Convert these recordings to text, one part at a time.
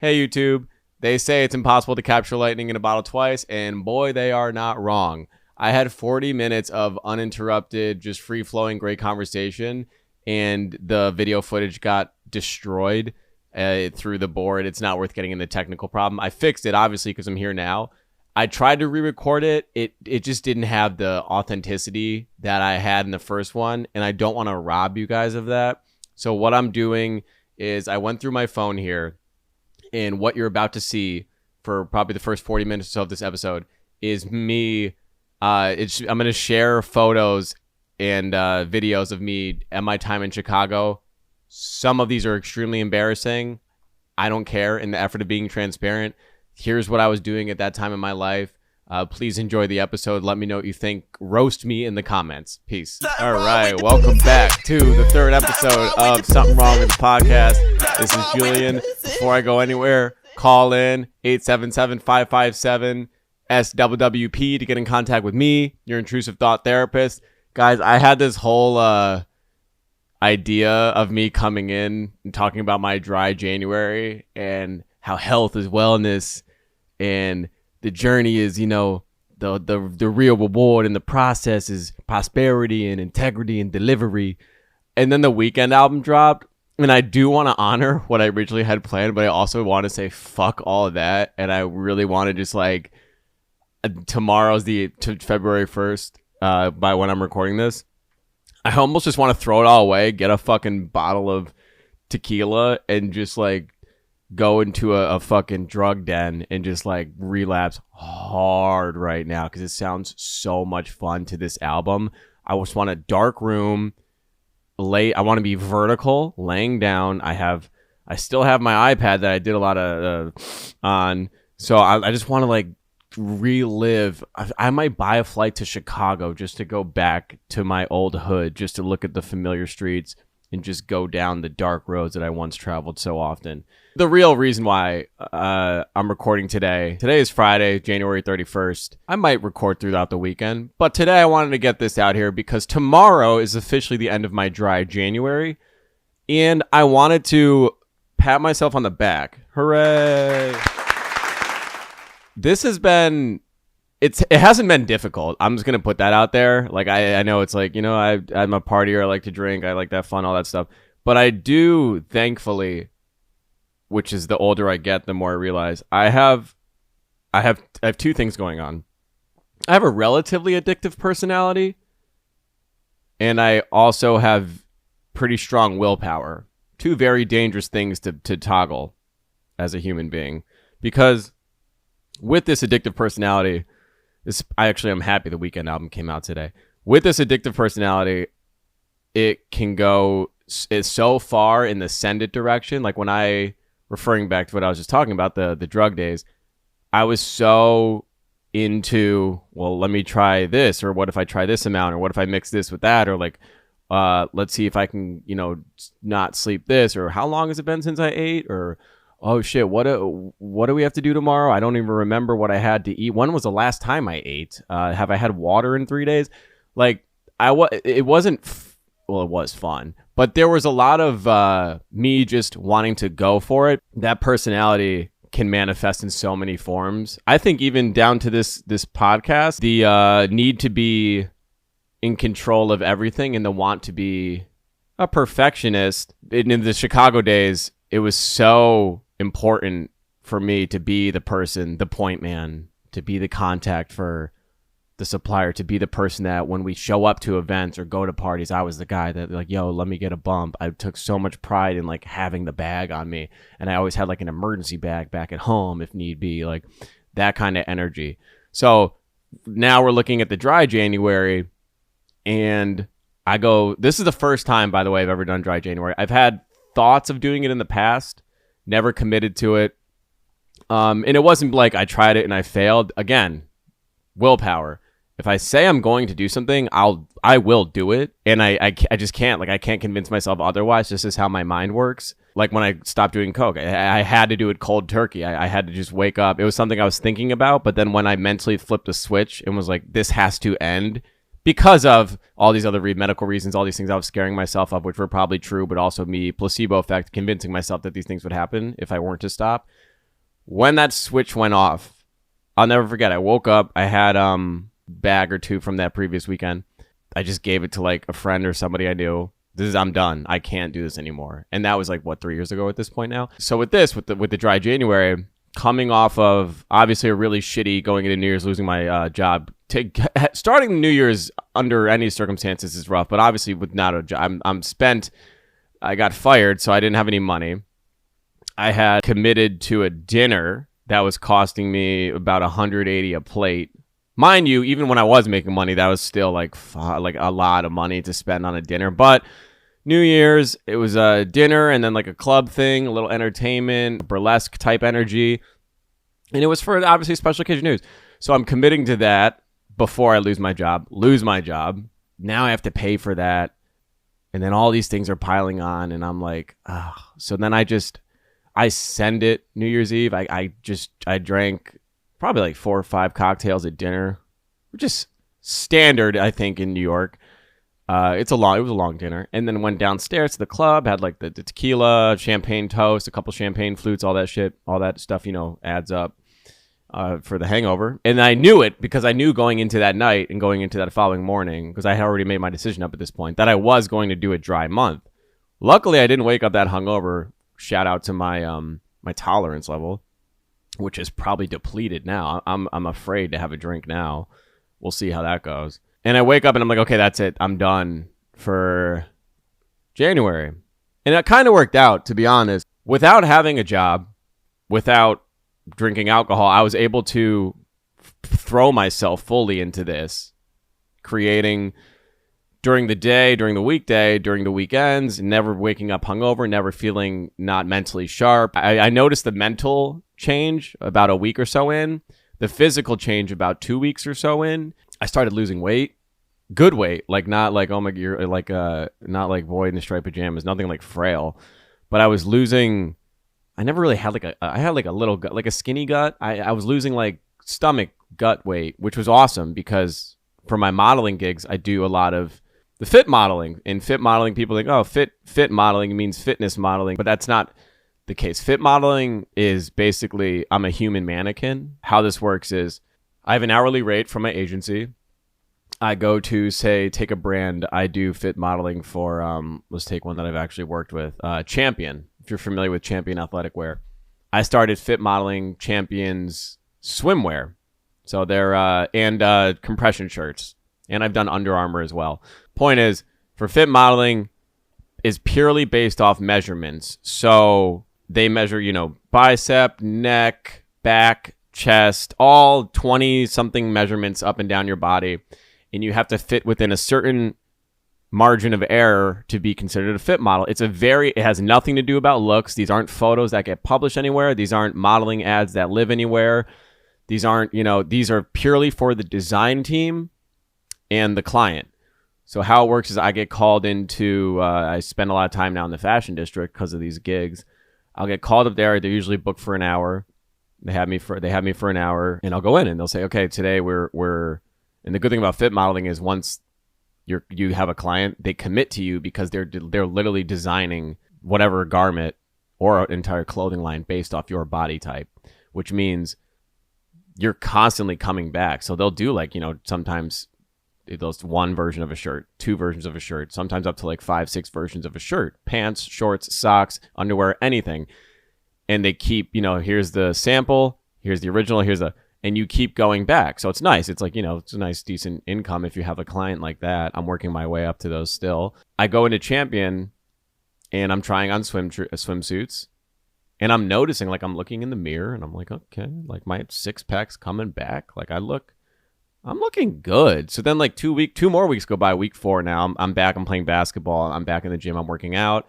Hey YouTube, they say it's impossible to capture lightning in a bottle twice, and boy, they are not wrong. I had 40 minutes of uninterrupted, just free-flowing, great conversation, and the video footage got destroyed through the board. It's not worth getting into the technical problem. I fixed it, obviously, because I'm here now. I tried to re-record it. It just didn't have the authenticity that I had in the first one, and I don't want to rob you guys of that. So what I'm doing is I went through my phone here, and what you're about to see for probably the first 40 minutes or so of this episode is me. I'm going to share photos and videos of me at my time in Chicago. Some of these are extremely embarrassing. I don't care. In the effort of being transparent, here's what I was doing at that time in my life. Please enjoy the episode. Let me know what you think. Roast me in the comments. Peace. All right. Welcome back to the third episode of Something Wrong with the Podcast. This is Julian. Before I go anywhere, call in 877-557-SWWP to get in contact with me, your intrusive thought therapist. Guys, I had this whole idea of me coming in and talking about my dry January and how health is wellness and the journey is, you know, the real reward, and the process is prosperity and integrity and delivery. And then the Weeknd album dropped, and I do want to honor what I originally had planned, but I also want to say fuck all of that. And I really want to just like, tomorrow's February 1st, by when I'm recording this. I almost just want to throw it all away, get a fucking bottle of tequila, and just like go into a fucking drug den and just like relapse hard right now because it sounds so much fun to this album. I just want a dark room. I want to be vertical, laying down. I still have my iPad that I did a lot of on. So I just want to like relive. I might buy a flight to Chicago just to go back to my old hood, just to look at the familiar streets and just go down the dark roads that I once traveled so often. The real reason why I'm recording today is Friday, January 31st. I might record throughout the weekend, but today I wanted to get this out here because tomorrow is officially the end of my dry January, and I wanted to pat myself on the back. Hooray! This has been... It hasn't been difficult. I'm just going to put that out there. Like, I know it's like, you know, I'm a partier. I like to drink. I like to have fun, all that stuff. But I do, thankfully, which is the older I get, the more I realize, I have two things going on. I have a relatively addictive personality, and I also have pretty strong willpower. Two very dangerous things to toggle as a human being. Because with this addictive personality... I'm happy the Weeknd album came out today. With this addictive personality, it can go so far in the send it direction. Like referring back to what I was just talking about, the drug days, I was so into, well, let me try this, or what if I try this amount, or what if I mix this with that, or like, let's see if I can, you know, not sleep this, or how long has it been since I ate, or oh shit, what do we have to do tomorrow? I don't even remember what I had to eat. When was the last time I ate? Have I had water in 3 days? Like, it wasn't, well, it was fun, but there was a lot of me just wanting to go for it. That personality can manifest in so many forms. I think even down to this podcast, the need to be in control of everything and the want to be a perfectionist. In the Chicago days, it was so important for me to be the person, the point man, to be the contact for the supplier, to be the person that when we show up to events or go to parties, I was the guy that like, yo, let me get a bump. I took so much pride in like having the bag on me, and I always had like an emergency bag back at home if need be, like that kind of energy. So now we're looking at the dry January, and this is the first time, by the way, I've ever done dry January. I've had thoughts of doing it in the past, never committed to it. And it wasn't like I tried it and I failed. Again, willpower. If I say I'm going to do something, I will do it. And I just can't. Like, I can't convince myself otherwise. This is how my mind works. Like when I stopped doing coke, I had to do it cold turkey. I had to just wake up. It was something I was thinking about. But then when I mentally flipped a switch and was like, this has to end, because of all these other medical reasons, all these things I was scaring myself of, which were probably true, but also me, placebo effect, convincing myself that these things would happen if I weren't to stop. When that switch went off, I'll never forget. I woke up. I had bag or two from that previous weekend. I just gave it to like a friend or somebody I knew. I'm done. I can't do this anymore. And that was like 3 years ago at this point now. So with the dry January, coming off of obviously a really shitty going into New Year's, losing my job. Starting New Year's under any circumstances is rough, but obviously with not a job, I'm spent. I got fired, so I didn't have any money. I had committed to a dinner that was costing me about $180 a plate. Mind you, even when I was making money, that was still like a lot of money to spend on a dinner. But New Year's, it was a dinner and then like a club thing, a little entertainment, burlesque type energy. And it was for obviously special occasion news. So I'm committing to that before I lose my job. Now I have to pay for that. And then all these things are piling on. And I'm like, oh. So then I send it New Year's Eve. I drank probably like 4 or 5 cocktails at dinner, which is standard, I think, in New York. It was a long dinner, and then went downstairs to the club, had like the tequila, champagne toast, a couple champagne flutes, all that shit, all that stuff, adds up for the hangover. And I knew it because I knew going into that night and going into that following morning, because I had already made my decision up at this point, that I was going to do a dry month. Luckily, I didn't wake up that hungover. Shout out to my my tolerance level, which is probably depleted now. I'm afraid to have a drink now. We'll see how that goes. And I wake up and I'm like, okay, that's it. I'm done for January. And it kind of worked out, to be honest. Without having a job, without drinking alcohol, I was able to throw myself fully into this, creating during the day, during the weekday, during the weekends, never waking up hungover, never feeling not mentally sharp. I noticed the mental change about a week or so in, the physical change about 2 weeks or so in. I started losing weight, good weight, like not like, oh my, you're like, not like boy in the striped pajamas, nothing like frail, but I was losing. I never really had I had like a little gut, like a skinny gut. I was losing like stomach gut weight, which was awesome because for my modeling gigs, I do a lot of the fit modeling. In fit modeling, people think, oh, fit modeling means fitness modeling, but that's not the case. Fit modeling is basically I'm a human mannequin. How this works is I have an hourly rate from my agency. I go to, say, take a brand. I do fit modeling for, let's take one that I've actually worked with, Champion. If you're familiar with Champion athletic wear. I started fit modeling Champion's swimwear. So they're, and compression shirts. And I've done Under Armour as well. Point is, for fit modeling is purely based off measurements. So they measure, bicep, neck, back, chest, all 20-something measurements up and down your body. And you have to fit within a certain margin of error to be considered a fit model. It has nothing to do about looks. These aren't photos that get published anywhere. These aren't modeling ads that live anywhere. These aren't, these are purely for the design team and the client. So how it works is I get called into, I spend a lot of time now in the fashion district because of these gigs. I'll get called up there. They're usually booked for an hour. They have me for an hour, and I'll go in and they'll say, okay, today we're and the good thing about fit modeling is once you have a client, they commit to you because they're literally designing whatever garment or an entire clothing line based off your body type, which means you're constantly coming back. So they'll do sometimes those one version of a shirt, 2 versions of a shirt, sometimes up to like 5, 6 versions of a shirt, pants, shorts, socks, underwear, anything. And they keep, here's the sample, here's the original, and you keep going back. So it's nice. It's like, it's a nice, decent income if you have a client like that. I'm working my way up to those still. I go into Champion and I'm trying on swimsuits and I'm noticing, like, I'm looking in the mirror and I'm like, okay, like my 6-pack's coming back. Like I'm looking good. So then like 2 more weeks go by, week 4 now. I'm back. I'm playing basketball. I'm back in the gym. I'm working out.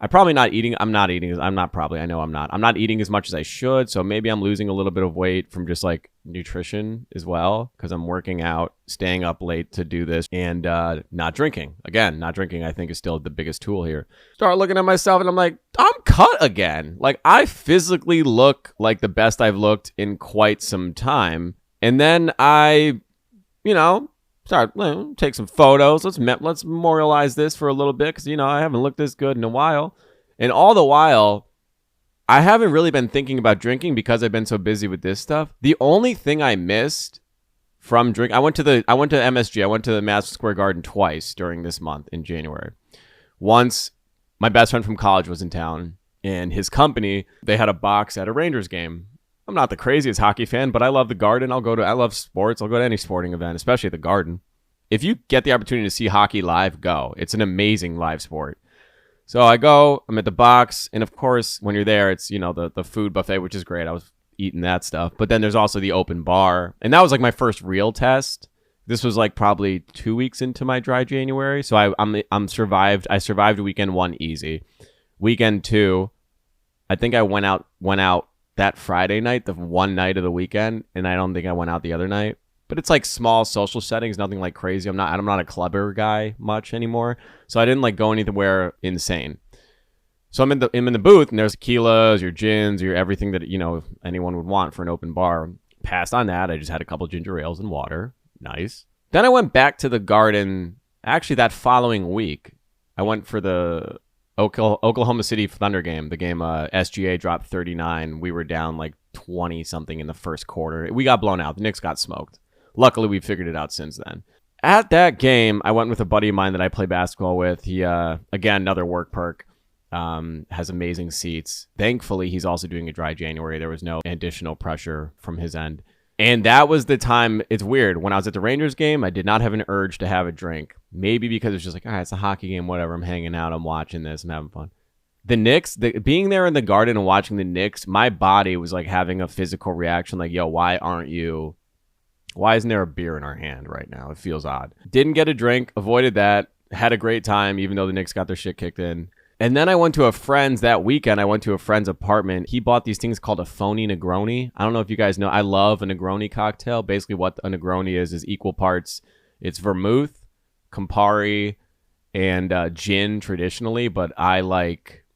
I'm not eating as much as I should. So maybe I'm losing a little bit of weight from just like nutrition as well, because I'm working out, staying up late to do this, and not drinking. Again, not drinking, I think, is still the biggest tool here. Start looking at myself and I'm like, I'm cut again. Like I physically look like the best I've looked in quite some time. And then I, start, take some photos. Let's memorialize this for a little bit because, I haven't looked this good in a while. And all the while, I haven't really been thinking about drinking because I've been so busy with this stuff. The only thing I missed from drink, I went to MSG. I went to the Madison Square Garden twice during this month in January. Once, my best friend from college was in town, and his company, they had a box at a Rangers game. I'm not the craziest hockey fan, but I love the Garden. I love sports. I'll go to any sporting event, especially at the Garden. If you get the opportunity to see hockey live, go. It's an amazing live sport. So I go, I'm at the box, and of course, when you're there, it's, the food buffet, which is great. I was eating that stuff. But then there's also the open bar. And that was like my first real test. This was like probably 2 weeks into my dry January. So I survived weekend 1 easy. Weekend 2, I think I went out that Friday night, the one night of the weekend, and I don't think I went out the other night. But it's like small social settings, nothing like crazy. I'm not a clubber guy much anymore. So I didn't like go anywhere insane. So I'm in the booth, and there's tequilas, your gins, your everything that anyone would want for an open bar. Passed on that. I just had a couple ginger ales and water. Nice. Then I went back to the Garden. Actually, that following week, I went for the Oklahoma City Thunder game. The game SGA dropped 39. We were down like 20 something in the first quarter. We got blown out. The Knicks got smoked. Luckily, we figured it out since then. At that game, I went with a buddy of mine that I play basketball with. He, again, another work perk, has amazing seats. Thankfully, he's also doing a dry January. There was no additional pressure from his end. And that was the time. It's weird. When I was at the Rangers game, I did not have an urge to have a drink. Maybe because it's just like, all right, it's a hockey game, whatever. I'm hanging out. I'm watching this. I'm having fun. The Knicks, being there in the Garden and watching the Knicks, my body was like having a physical reaction. Like, yo, why isn't there a beer in our hand right now? It feels odd. Didn't get a drink. Avoided that. Had a great time, even though the Knicks got their shit kicked in. And then I went to a friend's that weekend. I went to a friend's apartment. He bought these things called a Phony Negroni. I don't know if you guys know. I love a Negroni cocktail. Basically, what a Negroni is equal parts. It's vermouth, Campari, and gin traditionally, but I like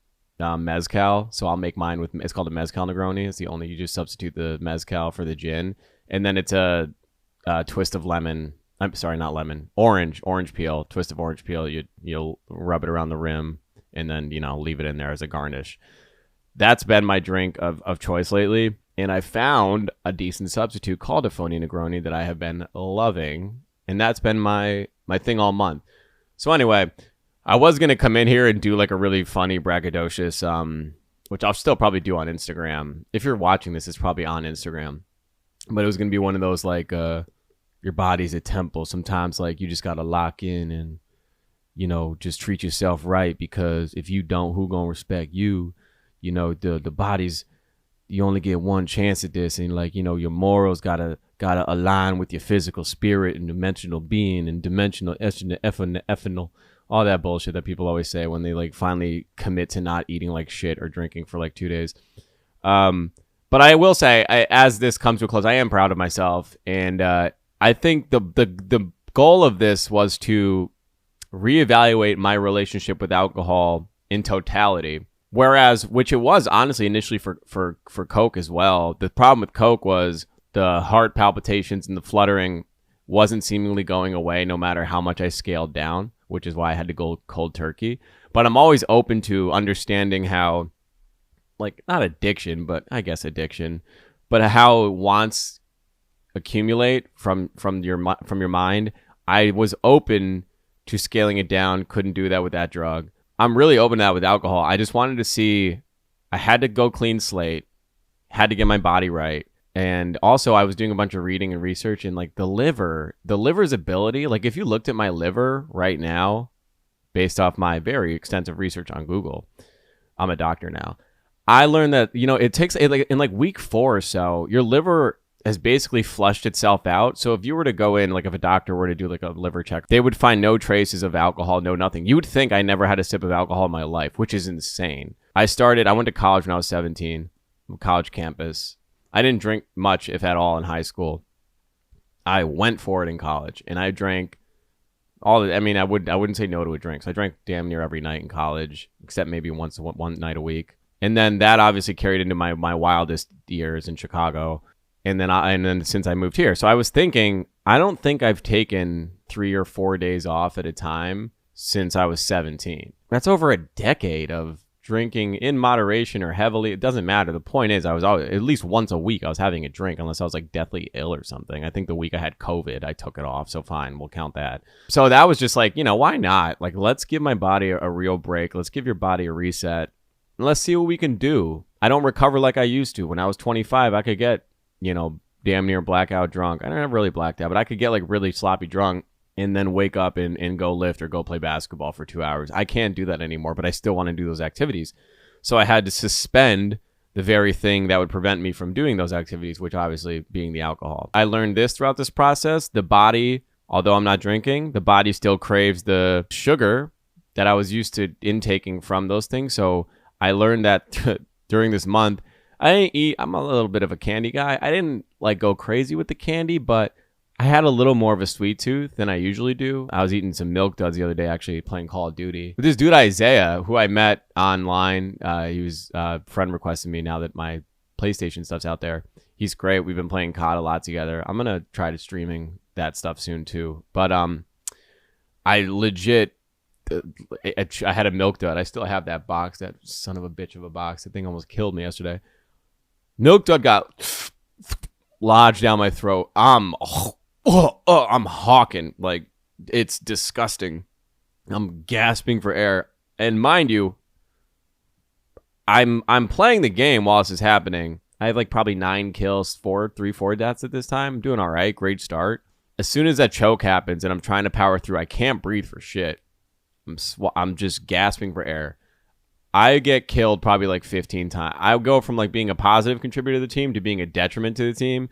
mezcal, so I'll make mine with. It's called a mezcal Negroni. It's the only. You just substitute the mezcal for the gin, and then it's a twist of lemon. I'm sorry, not lemon. Orange peel. Twist of orange peel. You'll rub it around the rim. And then, leave it in there as a garnish. That's been my drink of choice lately. And I found a decent substitute called a Phony Negroni that I have been loving. And that's been my thing all month. So anyway, I was going to come in here and do like a really funny, braggadocious, which I'll still probably do on Instagram. If you're watching this, it's probably on Instagram. But it was going to be one of those like, your body's a temple. Sometimes like you just got to lock in and, just treat yourself right, because if you don't, who gonna respect you? The body's, you only get one chance at this, and like, your morals gotta align with your physical spirit and dimensional being and dimensional ethanol, all that bullshit that people always say when they like finally commit to not eating like shit or drinking for like 2 days. But I will say, as this comes to a close, I am proud of myself, and I think the goal of this was to reevaluate my relationship with alcohol in totality. Whereas, which it was honestly initially for Coke as well. The problem with Coke was the heart palpitations and the fluttering wasn't seemingly going away no matter how much I scaled down, which is why I had to go cold turkey. But I'm always open to understanding how, like, not addiction, but I guess addiction, but how wants accumulate from your mind. I was open to scaling it down. Couldn't do that with that drug. I'm really open to that with alcohol. I just wanted to see, I had to go clean slate, had to get my body right. And also I was doing a bunch of reading and research, and like the liver's ability, like if you looked at my liver right now, based off my very extensive research on Google, I'm a doctor now. I learned that, it takes in like week 4 or so, your liver has basically flushed itself out. So if you were to go in, like if a doctor were to do like a liver check, they would find no traces of alcohol, no nothing. You would think I never had a sip of alcohol in my life, which is insane. I went to college when I was 17, college campus. I didn't drink much, if at all, in high school. I went for it in college, and I drank I wouldn't say no to a drink. So I drank damn near every night in college, except maybe one night a week. And then that obviously carried into my wildest years in Chicago. And then since I moved here. So I was thinking, I don't think I've taken 3 or 4 days off at a time since I was 17. That's over a decade of drinking in moderation or heavily. It doesn't matter. The point is, I was always, at least once a week, I was having a drink, unless I was like deathly ill or something. I think the week I had COVID, I took it off. So fine, we'll count that. So that was just like, why not? Like, let's give my body a real break. Let's give your body a reset. And let's see what we can do. I don't recover like I used to. When I was 25, I could get, damn near blackout drunk. I don't have really blacked out, but I could get like really sloppy drunk and then wake up and go lift or go play basketball for 2 hours. I can't do that anymore, but I still want to do those activities. So I had to suspend the very thing that would prevent me from doing those activities, which obviously being the alcohol. I learned this throughout this process. The body, although I'm not drinking, the body still craves the sugar that I was used to intaking from those things. So I learned that during this month, I didn't eat. I'm a little bit of a candy guy. I didn't like go crazy with the candy, but I had a little more of a sweet tooth than I usually do. I was eating some Milk Duds the other day, actually playing Call of Duty with this dude Isaiah, who I met online. He was friend requested me now that my PlayStation stuff's out there. He's great. We've been playing COD a lot together. I'm gonna try to streaming that stuff soon too. But I legit, I had a Milk Dud. I still have that box. That son of a bitch of a box. That thing almost killed me yesterday. Milk Dud got lodged down my throat. I'm hawking. Like, it's disgusting. I'm gasping for air. And mind you, I'm playing the game while this is happening. I have like probably 9 kills, 4 deaths at this time. I'm doing all right. Great start. As soon as that choke happens and I'm trying to power through, I can't breathe for shit. I'm just gasping for air. I get killed probably like 15 times. I go from like being a positive contributor to the team to being a detriment to the team.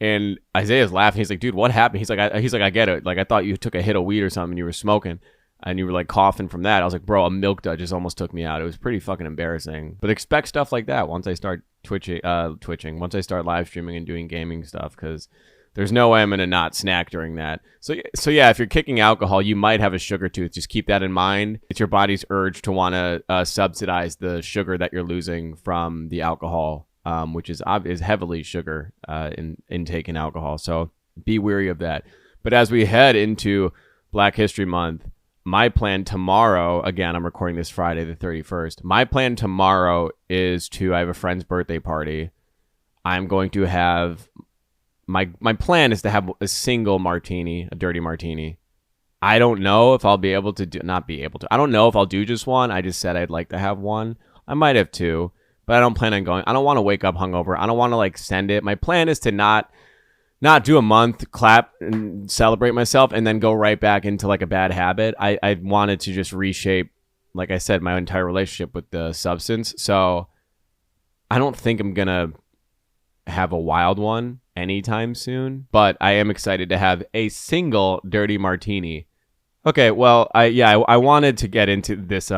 And Isaiah's laughing. He's like, dude, what happened? He's like, I get it. Like, I thought you took a hit of weed or something and you were smoking and you were like coughing from that. I was like, bro, a Milk Dud just almost took me out. It was pretty fucking embarrassing. But expect stuff like that once I start twitching, once I start live streaming and doing gaming stuff, because there's no way I'm going to not snack during that. So yeah, if you're kicking alcohol, you might have a sugar tooth. Just keep that in mind. It's your body's urge to want to subsidize the sugar that you're losing from the alcohol, which is heavily sugar intake in alcohol. So be wary of that. But as we head into Black History Month, my plan tomorrow, again, I'm recording this Friday the 31st. My plan tomorrow is I have a friend's birthday party. I'm going to have... My plan is to have a single martini, a dirty martini. I don't know if I'll be able to I don't know if I'll do just one. I just said I'd like to have one. I might have 2, but I don't plan on going. I don't want to wake up hungover. I don't want to like send it. My plan is to not do a month, clap and celebrate myself, and then go right back into like a bad habit. I wanted to just reshape, like I said, my entire relationship with the substance. So I don't think I'm going to have a wild one anytime soon, but I am excited to have a single dirty martini. Okay, well, I wanted to get into this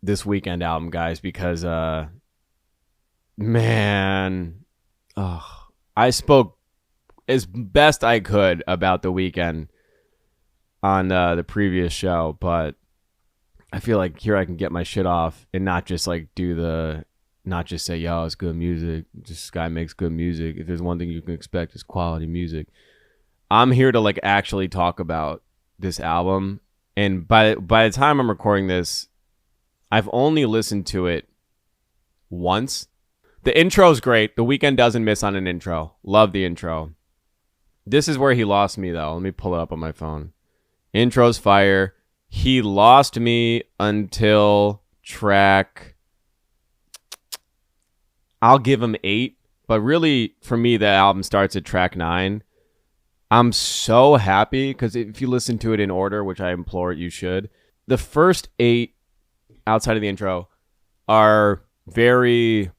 this Weeknd album, guys, because I spoke as best I could about the Weeknd on the previous show, but I feel like here I can get my shit off and not just say, yo, it's good music. This guy makes good music. If there's one thing you can expect, it's quality music. I'm here to like actually talk about this album. And by the time I'm recording this, I've only listened to it once. The intro's great. The Weeknd doesn't miss on an intro. Love the intro. This is where he lost me, though. Let me pull it up on my phone. Intro's fire. He lost me until track... I'll give him 8, but really, for me, the album starts at track 9. I'm so happy, because if you listen to it in order, which I implore you should, the first 8, outside of the intro, are very...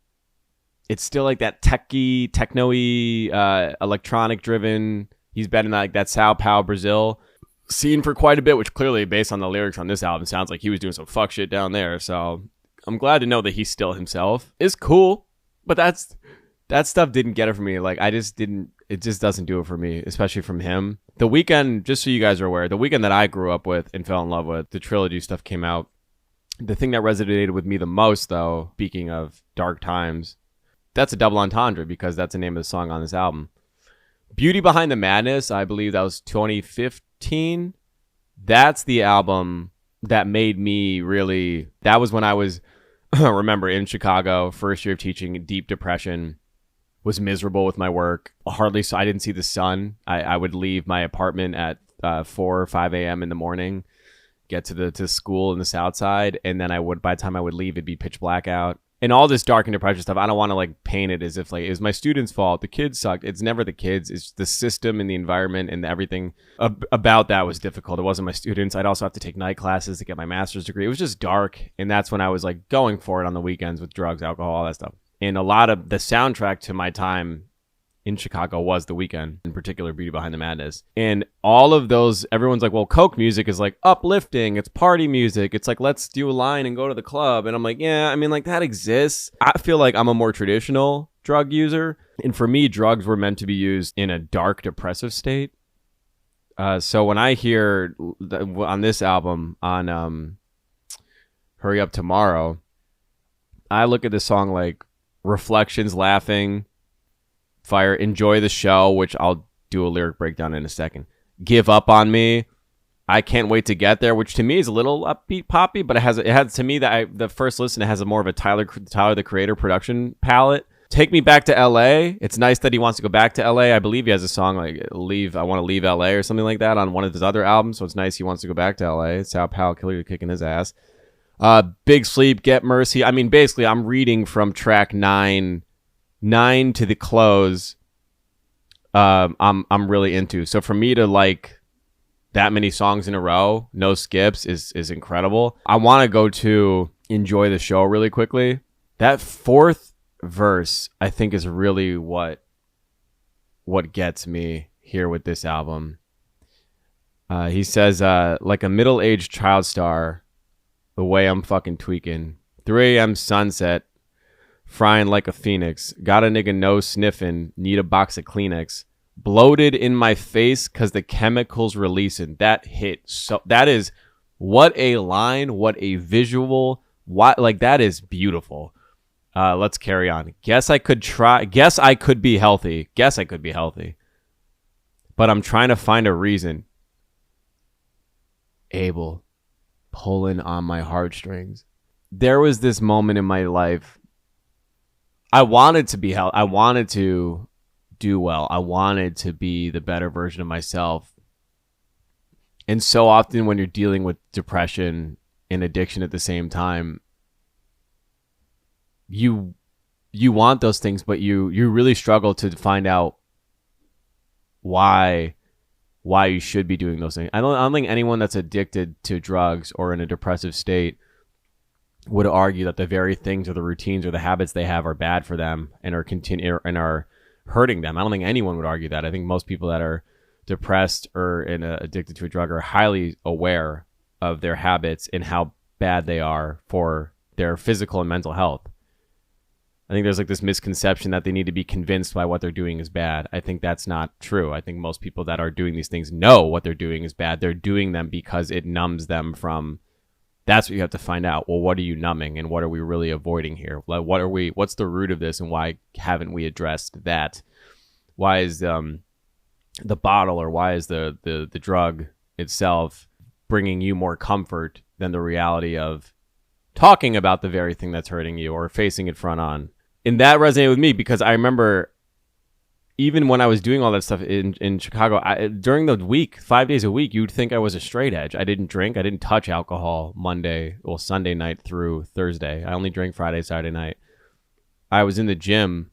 It's still like that techy, techno-y, electronic-driven. He's been in like that Sao Paulo, Brazil scene for quite a bit, which clearly, based on the lyrics on this album, sounds like he was doing some fuck shit down there. So I'm glad to know that he's still himself. It's cool. But that stuff didn't get it for me. Like, it just doesn't do it for me, especially from him. The Weeknd, just so you guys are aware, the Weeknd that I grew up with and fell in love with, the trilogy stuff came out. The thing that resonated with me the most, though, speaking of dark times, that's a double entendre because that's the name of the song on this album. Beauty Behind the Madness, I believe that was 2015. That's the album that made me really, that was when I was, remember, in Chicago, first year of teaching, deep depression, was miserable with my work. I didn't see the sun. I would leave my apartment at 4 or 5 a.m. in the morning, get to school in the South Side, and then by the time I would leave, it'd be pitch black out. And all this dark and depression stuff, I don't want to like paint it as if like it was my students' fault. The kids sucked. It's never the kids. It's the system and the environment and everything about that was difficult. It wasn't my students. I'd also have to take night classes to get my master's degree. It was just dark. And that's when I was like going for it on the weekends with drugs, alcohol, all that stuff. And a lot of the soundtrack to my time in Chicago was The Weeknd, in particular, Beauty Behind the Madness. And all of those, everyone's like, well, Coke music is like uplifting. It's party music. It's like, let's do a line and go to the club. And I'm like, yeah, I mean, like that exists. I feel like I'm a more traditional drug user. And for me, drugs were meant to be used in a dark, depressive state. So when I hear on this album, on Hurry Up Tomorrow, I look at this song like reflections, laughing, fire, enjoy the show, which I'll do a lyric breakdown in a second. Give up on me. I can't wait to get there, which to me is a little upbeat poppy, but it has to me that the first listen, it has a more of a Tyler the Creator production palette. Take Me Back to LA. It's nice that he wants to go back to LA. I believe he has a song like I want to leave LA or something like that on one of his other albums. So it's nice he wants to go back to LA. It's how Pal Killer kicking his ass. Big Sleep, Get Mercy. I mean, basically I'm reading from track 9 to the close. I'm really into. So for me to like that many songs in a row, no skips, is incredible. I want to go to Enjoy the Show really quickly. That fourth verse, I think, is really what gets me here with this album. He says, like a middle-aged child star, the way I'm fucking tweaking. 3 a.m. sunset, frying like a phoenix. Got a nigga nose sniffing, need a box of Kleenex. Bloated in my face cause the chemicals releasing. That hit. So that is, what a line, what a visual. What, like, that is beautiful. Let's carry on. Guess I could be healthy. But I'm trying to find a reason. Abel, pulling on my heartstrings. There was this moment in my life. I wanted to be healthy. I wanted to do well. I wanted to be the better version of myself. And so often when you're dealing with depression and addiction at the same time, you want those things, but you really struggle to find out why you should be doing those things. I don't think anyone that's addicted to drugs or in a depressive state would argue that the very things or the routines or the habits they have are bad for them and are hurting them. I don't think anyone would argue that. I think most people that are depressed or addicted to a drug are highly aware of their habits and how bad they are for their physical and mental health. I think there's like this misconception that they need to be convinced by what they're doing is bad. I think that's not true. I think most people that are doing these things know what they're doing is bad. They're doing them because it numbs them from. That's what you have to find out. Well, what are you numbing and what are we really avoiding here? Like, what's the root of this and why haven't we addressed that? Why is the bottle or why is the drug itself bringing you more comfort than the reality of talking about the very thing that's hurting you or facing it front on? And that resonated with me because I remember even when I was doing all that stuff in Chicago, during the week, 5 days a week, you'd think I was a straight edge. I didn't drink. I didn't touch alcohol Sunday night through Thursday. I only drank Friday, Saturday night. I was in the gym.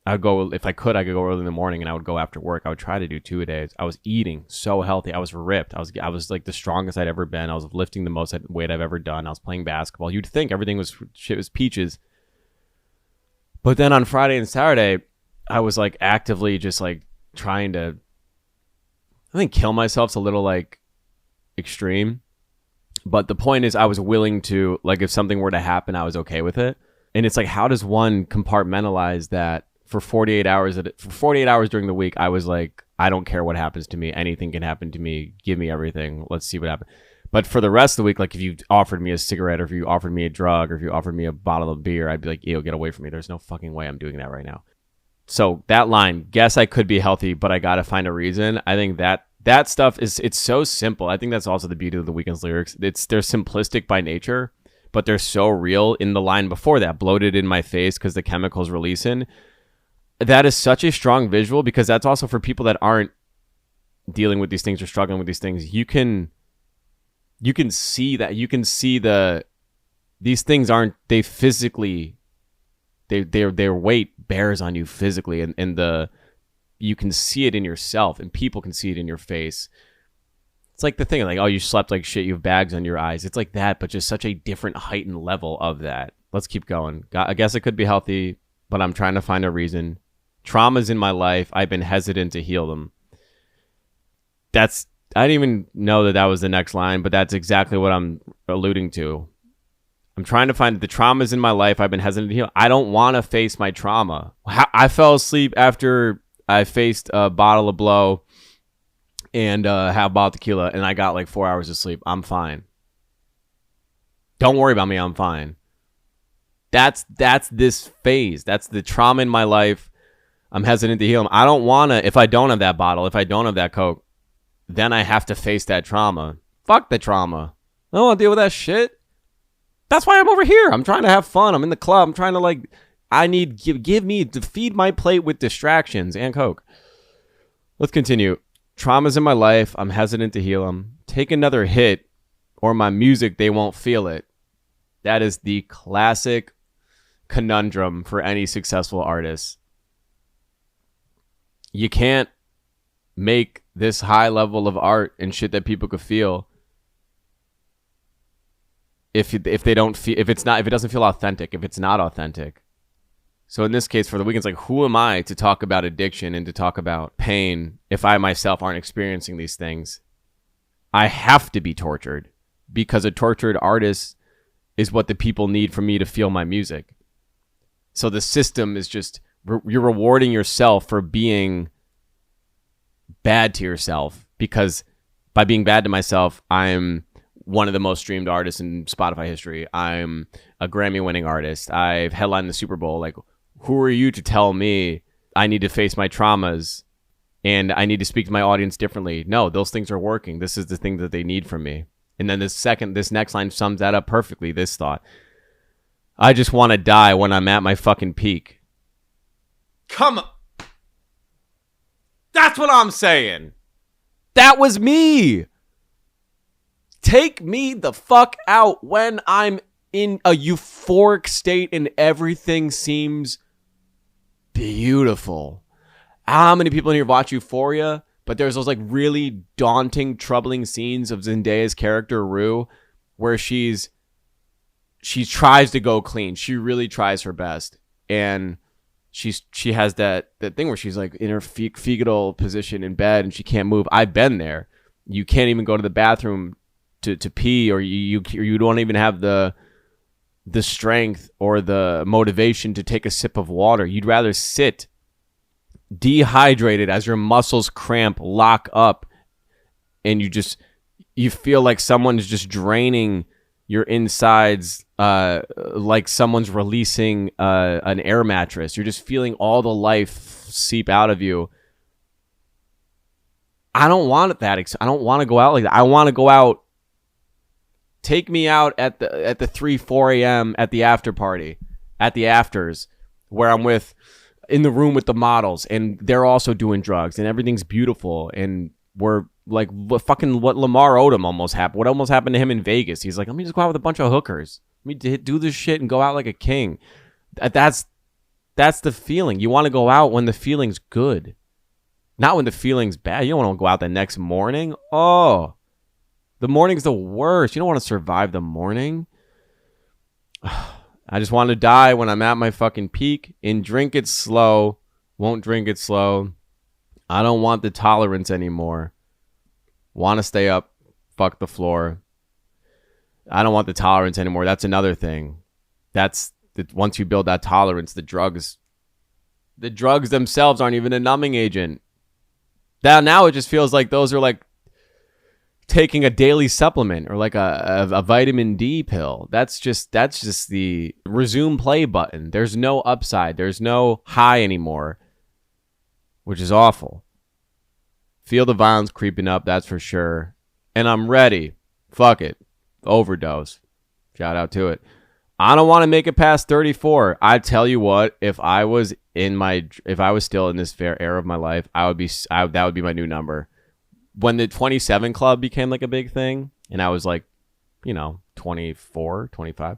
I could go early in the morning and I would go after work. I would try to do 2 a day. I was eating so healthy. I was ripped. I was like the strongest I'd ever been. I was lifting the most weight I've ever done. I was playing basketball. You'd think everything was peaches. But then on Friday and Saturday, I was like actively just like trying to, I think kill myself's a little like extreme. But the point is I was willing to, like, if something were to happen, I was okay with it. And it's like, how does one compartmentalize that for 48 hours during the week? I was like, I don't care what happens to me. Anything can happen to me. Give me everything. Let's see what happens. But for the rest of the week, like if you offered me a cigarette or if you offered me a drug or if you offered me a bottle of beer, I'd be like, ew, get away from me. There's no fucking way I'm doing that right now. So that line, guess I could be healthy, but I got to find a reason. I think that That stuff it's so simple. I think that's also the beauty of the Weeknd's lyrics. They're simplistic by nature, but they're so real. In the line before that, bloated in my face because the chemicals releasing. That is such a strong visual, because that's also for people that aren't dealing with these things or struggling with these things. You can see that. You can see these things aren't, they physically, their weight bears on you physically, and you can see it in yourself, and people can see it in your face. It's like the thing, like, oh, you slept like shit, you have bags on your eyes. It's like that, but just such a different heightened level of that. Let's keep going. I guess it could be healthy, but I'm trying to find a reason. Traumas in my life, I've been hesitant to heal them. I didn't even know that was the next line, but that's exactly what I'm alluding to. I'm trying to find the traumas in my life I've been hesitant to heal. I don't want to face my trauma. I fell asleep after I faced a bottle of blow and half a bottle of tequila, and I got like 4 hours of sleep. I'm fine. Don't worry about me. I'm fine. That's this phase. That's the trauma in my life. I'm hesitant to heal them. I don't want to, if I don't have that bottle, if I don't have that Coke, then I have to face that trauma. Fuck the trauma. I don't want to deal with that shit. That's why I'm over here. I'm trying to have fun. I'm in the club. I'm trying to I need, give me, to feed my plate with distractions and Coke. Let's continue. Traumas in my life. I'm hesitant to heal them. Take another hit or my music, they won't feel it. That is the classic conundrum for any successful artist. You can't make this high level of art and shit that people could feel if they don't feel, if it doesn't feel authentic, if it's not authentic. So in this case, for the Weeknd's, like, who am I to talk about addiction and to talk about pain if I myself aren't experiencing these things? I have to be tortured, because a tortured artist is what the people need for me to feel my music. So the system is just, you're rewarding yourself for being bad to yourself, because by being bad to myself, I'm one of the most streamed artists in Spotify history. I'm a Grammy-winning artist. I've headlined the Super Bowl. Like, who are you to tell me I need to face my traumas and I need to speak to my audience differently? No, those things are working. This is the thing that they need from me. And then this next line sums that up perfectly. This thought: I just want to die when I'm at my fucking peak. Come on. That's what I'm saying. That was me. Take me the fuck out when I'm in a euphoric state and everything seems beautiful. How many people in here watch Euphoria? But there's those like really daunting, troubling scenes of Zendaya's character Rue, where she tries to go clean. She really tries her best, and she has that thing where she's like in her fetal position in bed and she can't move. I've been there. You can't even go to the bathroom to pee, or you don't even have the strength or the motivation to take a sip of water. You'd rather sit dehydrated as your muscles cramp, lock up, and you feel like someone is just draining your insides, like someone's releasing an air mattress. You're just feeling all the life seep out of you. I don't want that. I don't want to go out like that. I want to go out. Take me out at the 3-4 a.m. at the after party, at the afters, where I'm in the room with the models, and they're also doing drugs, and everything's beautiful, and we're like, what Lamar Odom almost happened. What almost happened to him in Vegas? He's like, let me just go out with a bunch of hookers. Let me do this shit and go out like a king. That's the feeling. You want to go out when the feeling's good, not when the feeling's bad. You don't want to go out the next morning. Oh, the morning's the worst. You don't want to survive the morning. I just want to die when I'm at my fucking peak, and drink it slow. Won't drink it slow. I don't want the tolerance anymore. Want to stay up. Fuck the floor. I don't want the tolerance anymore. That's another thing. Once you build that tolerance, the drugs themselves aren't even a numbing agent. Now it just feels like those are like taking a daily supplement or like a vitamin D pill. That's just the resume play button. There's no upside. There's no high anymore, which is awful. Feel the violence creeping up, that's for sure. And I'm ready. Fuck it. Overdose. Shout out to it. I don't want to make it past 34. I tell you what, if I was still in this fair era of my life, that would be my new number. When the 27 club became like a big thing, and I was like, 24, 25,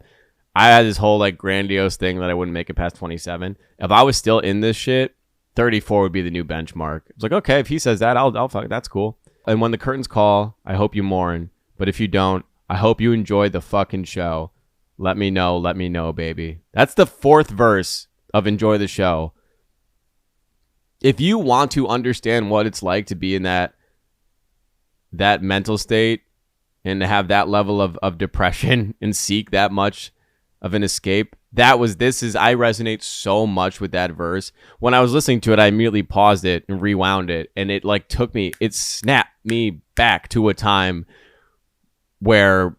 I had this whole like grandiose thing that I wouldn't make it past 27. If I was still in this shit, 34 would be the new benchmark. It's like, okay, if he says that, I'll fuck it. That's cool. And when the curtains call, I hope you mourn. But if you don't, I hope you enjoyed the fucking show. Let me know, baby. That's the fourth verse of Enjoy the Show. If you want to understand what it's like to be in that mental state and to have that level of depression and seek that much of an escape, I resonate so much with that verse. When I was listening to it, I immediately paused it and rewound it, and it like it snapped me back to a time where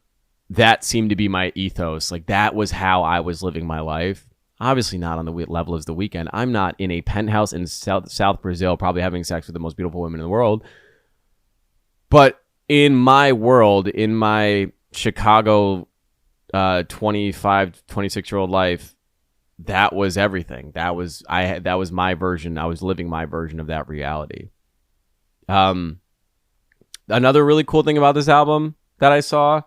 that seemed to be my ethos. Like that was how I was living my life. Obviously not on the level as The Weeknd. I'm not in a penthouse in South Brazil, probably having sex with the most beautiful women in the world. But in my world, in my Chicago 25, 26-year-old life, that was everything. That was my version. I was living my version of that reality. Another really cool thing about this album that I saw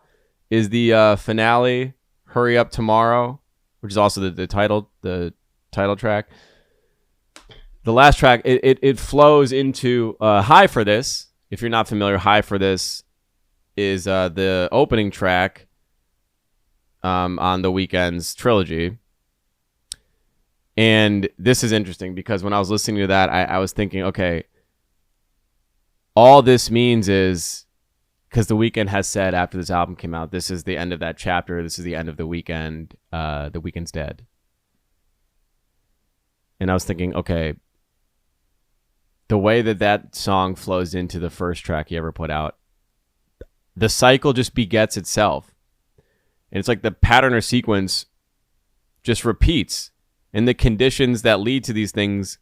is the finale, Hurry Up Tomorrow, which is also the title track. The last track, it flows into High for This. If you're not familiar, High for This is the opening track on The Weeknd's trilogy. And this is interesting because when I was listening to that, I was thinking, okay, all this means is, because The Weeknd has said after this album came out, this is the end of that chapter. This is the end of The Weeknd. The Weeknd's dead. And I was thinking, okay, the way that song flows into the first track he ever put out, the cycle just begets itself. And it's like the pattern or sequence just repeats. And the conditions that lead to these things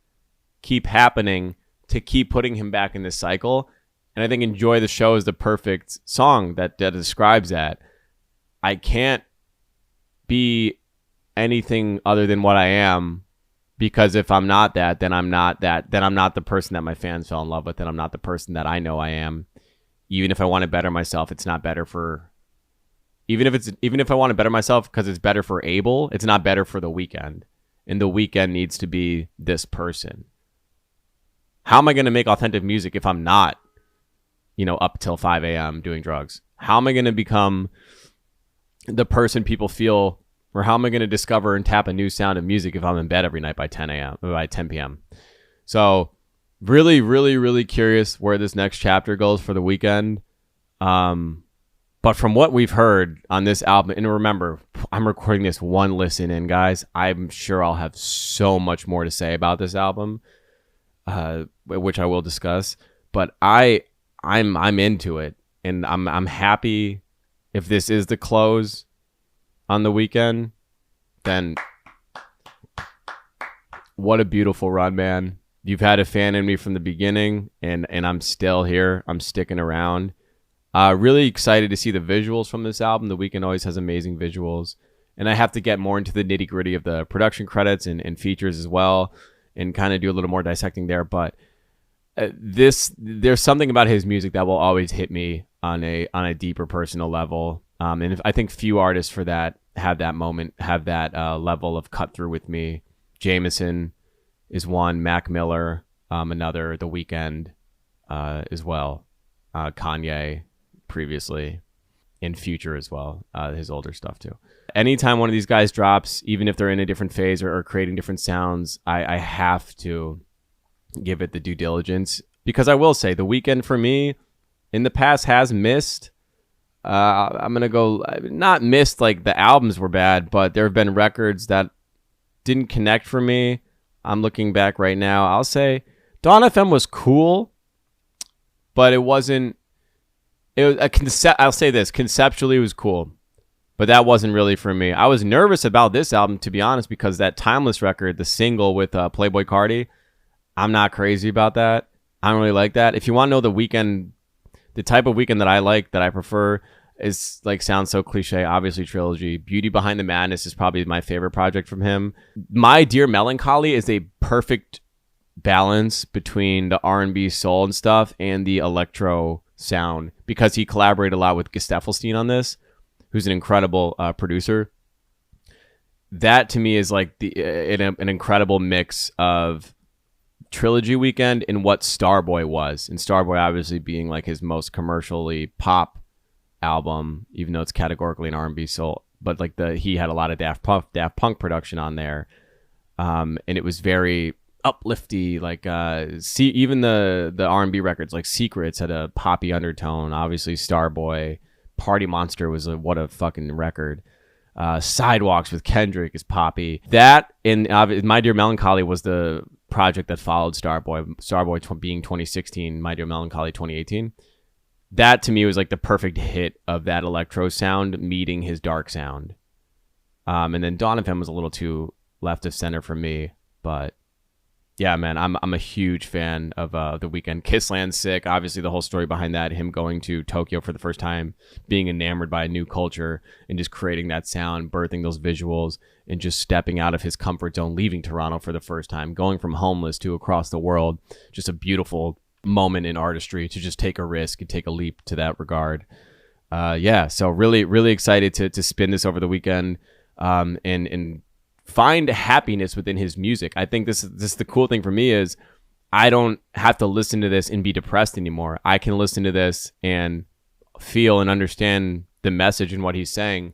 keep happening to keep putting him back in this cycle. And I think Enjoy the Show is the perfect song that describes that. I can't be anything other than what I am, because if I'm not that, then I'm not that. Then I'm not the person that my fans fell in love with. Then I'm not the person that I know I am. Even if I want to better myself, it's not better for... Even if I want to better myself because it's better for Abel, it's not better for The Weeknd. And The Weeknd needs to be this person. How am I going to make authentic music if I'm not, up till 5 a.m. doing drugs? How am I going to become the person people feel, or how am I going to discover and tap a new sound of music if I'm in bed every night by 10 p.m.? So really, really, really curious where this next chapter goes for The Weeknd. But from what we've heard on this album, and remember, I'm recording this one listen in, guys. I'm sure I'll have so much more to say about this album, which I will discuss. But I'm into it, and I'm happy. If this is the close on The Weeknd, then what a beautiful run, man. You've had a fan in me from the beginning, and I'm still here. I'm sticking around. Really excited to see the visuals from this album. The Weeknd always has amazing visuals. And I have to get more into the nitty gritty of the production credits and features as well, and kind of do a little more dissecting there. But there's something about his music that will always hit me on a deeper personal level. And I think few artists for that have that moment, have that level of cut through with me. Jameson is one, Mac Miller, another, The Weeknd as well, Kanye previously, and Future as well, his older stuff too. Anytime one of these guys drops, even if they're in a different phase or creating different sounds, I have to give it the due diligence, because I will say The Weeknd for me in the past has missed. I'm gonna go not missed like the albums were bad, but there have been records that didn't connect for me. I'm looking back right now. I'll say Dawn FM was cool, but it wasn't. It was I'll say this, conceptually it was cool, but that wasn't really for me. I was nervous about this album, to be honest, because that Timeless record, the single with Playboi Carti, I'm not crazy about that. I don't really like that. If you want to know the Weeknd, the type of Weeknd that I like, that I prefer, is like, sounds so cliche, obviously Trilogy. Beauty Behind the Madness is probably my favorite project from him. My Dear Melancholy is a perfect balance between the R&B soul and stuff and the electro sound, because he collaborated a lot with Gesaffelstein on this, who's an incredible producer. That to me is like an incredible mix of Trilogy Weeknd and what Starboy was, and Starboy obviously being like his most commercially pop album, even though it's categorically an R&B soul, but like he had a lot of Daft Punk production on there, and it was very uplifty. Like even the R&B records like Secrets had a poppy undertone. Obviously Starboy, Party Monster was what a fucking record. Sidewalks with Kendrick is poppy. That and My Dear Melancholy was the project that followed Starboy being 2016, My Dear Melancholy 2018. That to me was like the perfect hit of that electro sound meeting his dark sound. And then Dawn of Him was a little too left of center for me, but yeah, man, I'm a huge fan of the Weeknd. Kissland's sick. Obviously, the whole story behind that, him going to Tokyo for the first time, being enamored by a new culture, and just creating that sound, birthing those visuals, and just stepping out of his comfort zone, leaving Toronto for the first time, going from homeless to across the world. Just a beautiful moment in artistry to just take a risk and take a leap to that regard. Yeah, so really, really excited to spin this over the weekend, and find happiness within his music. I think this is the cool thing for me, is I don't have to listen to this and be depressed anymore. I can listen to this and feel and understand the message and what he's saying.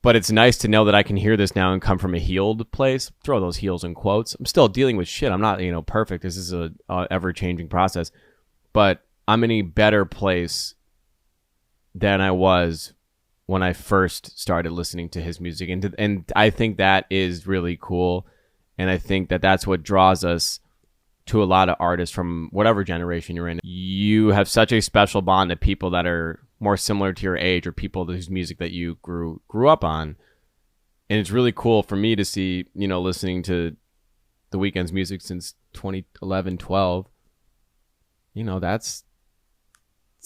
But it's nice to know that I can hear this now and come from a healed place. Throw those heels in quotes. I'm still dealing with shit. I'm not, perfect. This is a ever-changing process. But I'm in a better place than I was when I first started listening to his music. And I think that is really cool. And I think that that's what draws us to a lot of artists from whatever generation you're in. You have such a special bond to people that are more similar to your age, or people whose music that you grew up on. And it's really cool for me to see, listening to The Weeknd's music since 2011, 12. That's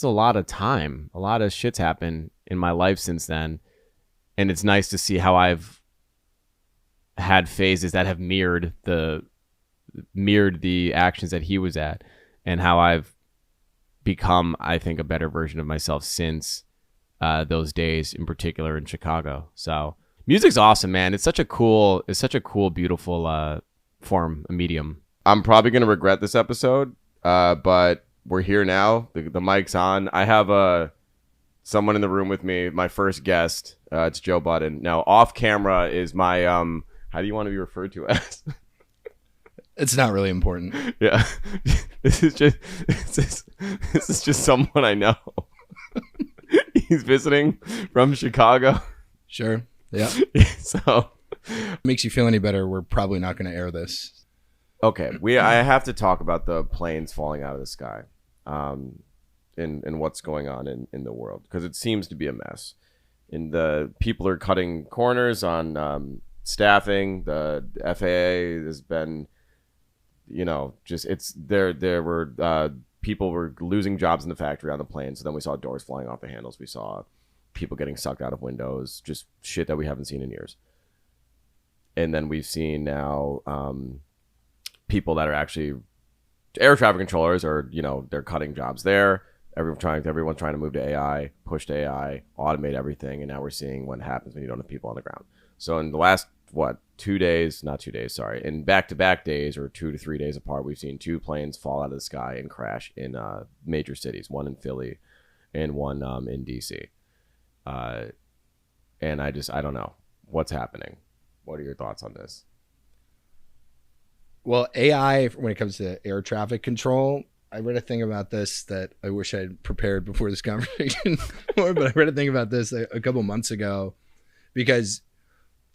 a lot of time. A lot of shit's happened in my life since then. And it's nice to see how I've had phases that have mirrored the actions that he was at, and how I've become, I think, a better version of myself since those days, in particular in Chicago. So music's awesome, man. It's such a cool, beautiful form, a medium. I'm probably going to regret this episode, but we're here now. The mic's on. I have someone in the room with me, my first guest. It's Joe Budden. Now, off camera is my, how do you want to be referred to as? It's not really important. Yeah. This is just someone I know. He's visiting from Chicago. Sure. Yeah. So, makes you feel any better, we're probably not going to air this. Okay. I have to talk about the planes falling out of the sky. And what's going on in the world, because it seems to be a mess. And the people are cutting corners on staffing. The FAA has been, there were people were losing jobs in the factory on the plane. So then we saw doors flying off the handles. We saw people getting sucked out of windows, just shit that we haven't seen in years. And then we've seen now people that are actually air traffic controllers, or they're cutting jobs there. Everyone's trying to move to AI, push to AI, automate everything, and now we're seeing what happens when you don't have people on the ground. So in the last in back-to-back days, or 2 to 3 days apart, we've seen 2 planes fall out of the sky and crash in major cities, one in Philly and one in DC. And I don't know what's happening. What are your thoughts on this? Well, AI, when it comes to air traffic control, I read a thing about this that I wish I had prepared before this conversation more, but I read a thing about this a couple months ago, because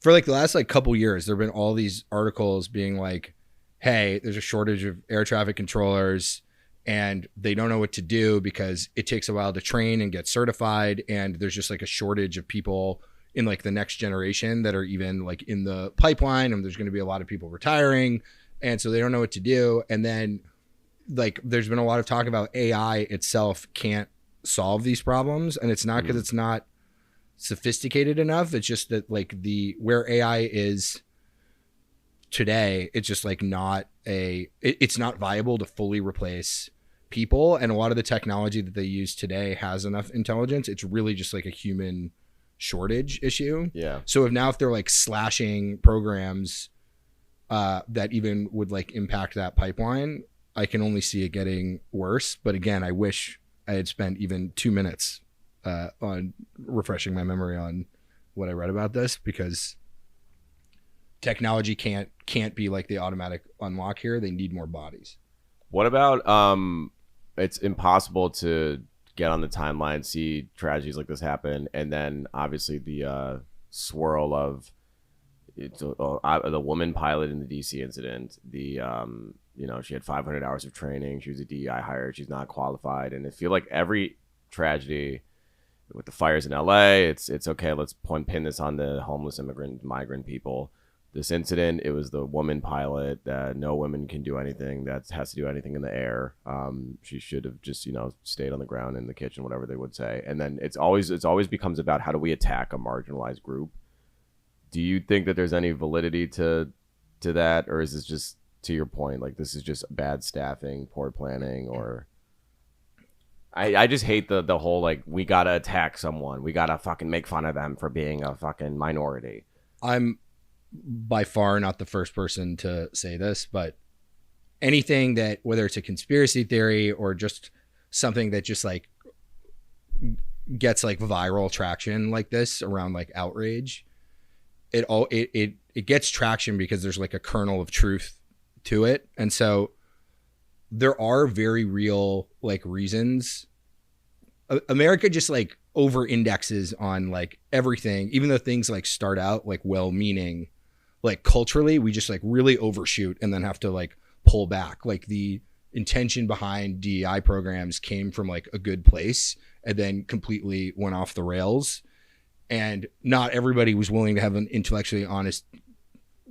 for like the last couple years, there have been all these articles being like, hey, there's a shortage of air traffic controllers and they don't know what to do because it takes a while to train and get certified. And there's just like a shortage of people in like the next generation that are even like in the pipeline. And there's going to be a lot of people retiring. And so they don't know what to do. And then like there's been a lot of talk about AI itself can't solve these problems, and it's not because it's not sophisticated enough. It's just that like where AI is today, it's just like it's not viable to fully replace people, and a lot of the technology that they use today has enough intelligence. It's really just like a human shortage issue. Yeah. So if they're like slashing programs that even would like impact that pipeline, I can only see it getting worse. But again, I wish I had spent even 2 minutes on refreshing my memory on what I read about this, because technology can't be like the automatic unlock here. They need more bodies. What about it's impossible to get on the timeline, see tragedies like this happen, and then obviously the swirl of the woman pilot in the DC incident. The she had 500 hours of training. She was a DEI hire. She's not qualified, and I feel like every tragedy with the fires in LA, it's okay. Let's pin this on the homeless migrant people. This incident, it was the woman pilot that no women can do anything, that has to do anything in the air. She should have just, stayed on the ground in the kitchen, whatever they would say. And then it's always becomes about how do we attack a marginalized group. Do you think that there's any validity to that? Or is this just, to your point, like this is just bad staffing, poor planning, or... I just hate the whole, like, we gotta attack someone. We gotta fucking make fun of them for being a fucking minority. I'm by far not the first person to say this, but anything that, whether it's a conspiracy theory or just something that just like gets like viral traction like this around like outrage, it gets traction because there's like a kernel of truth to it. And so there are very real like reasons. America just like over indexes on like everything, even though things like start out like well-meaning. Like culturally, we just like really overshoot and then have to like pull back. Like the intention behind DEI programs came from like a good place and then completely went off the rails. And not everybody was willing to have an intellectually honest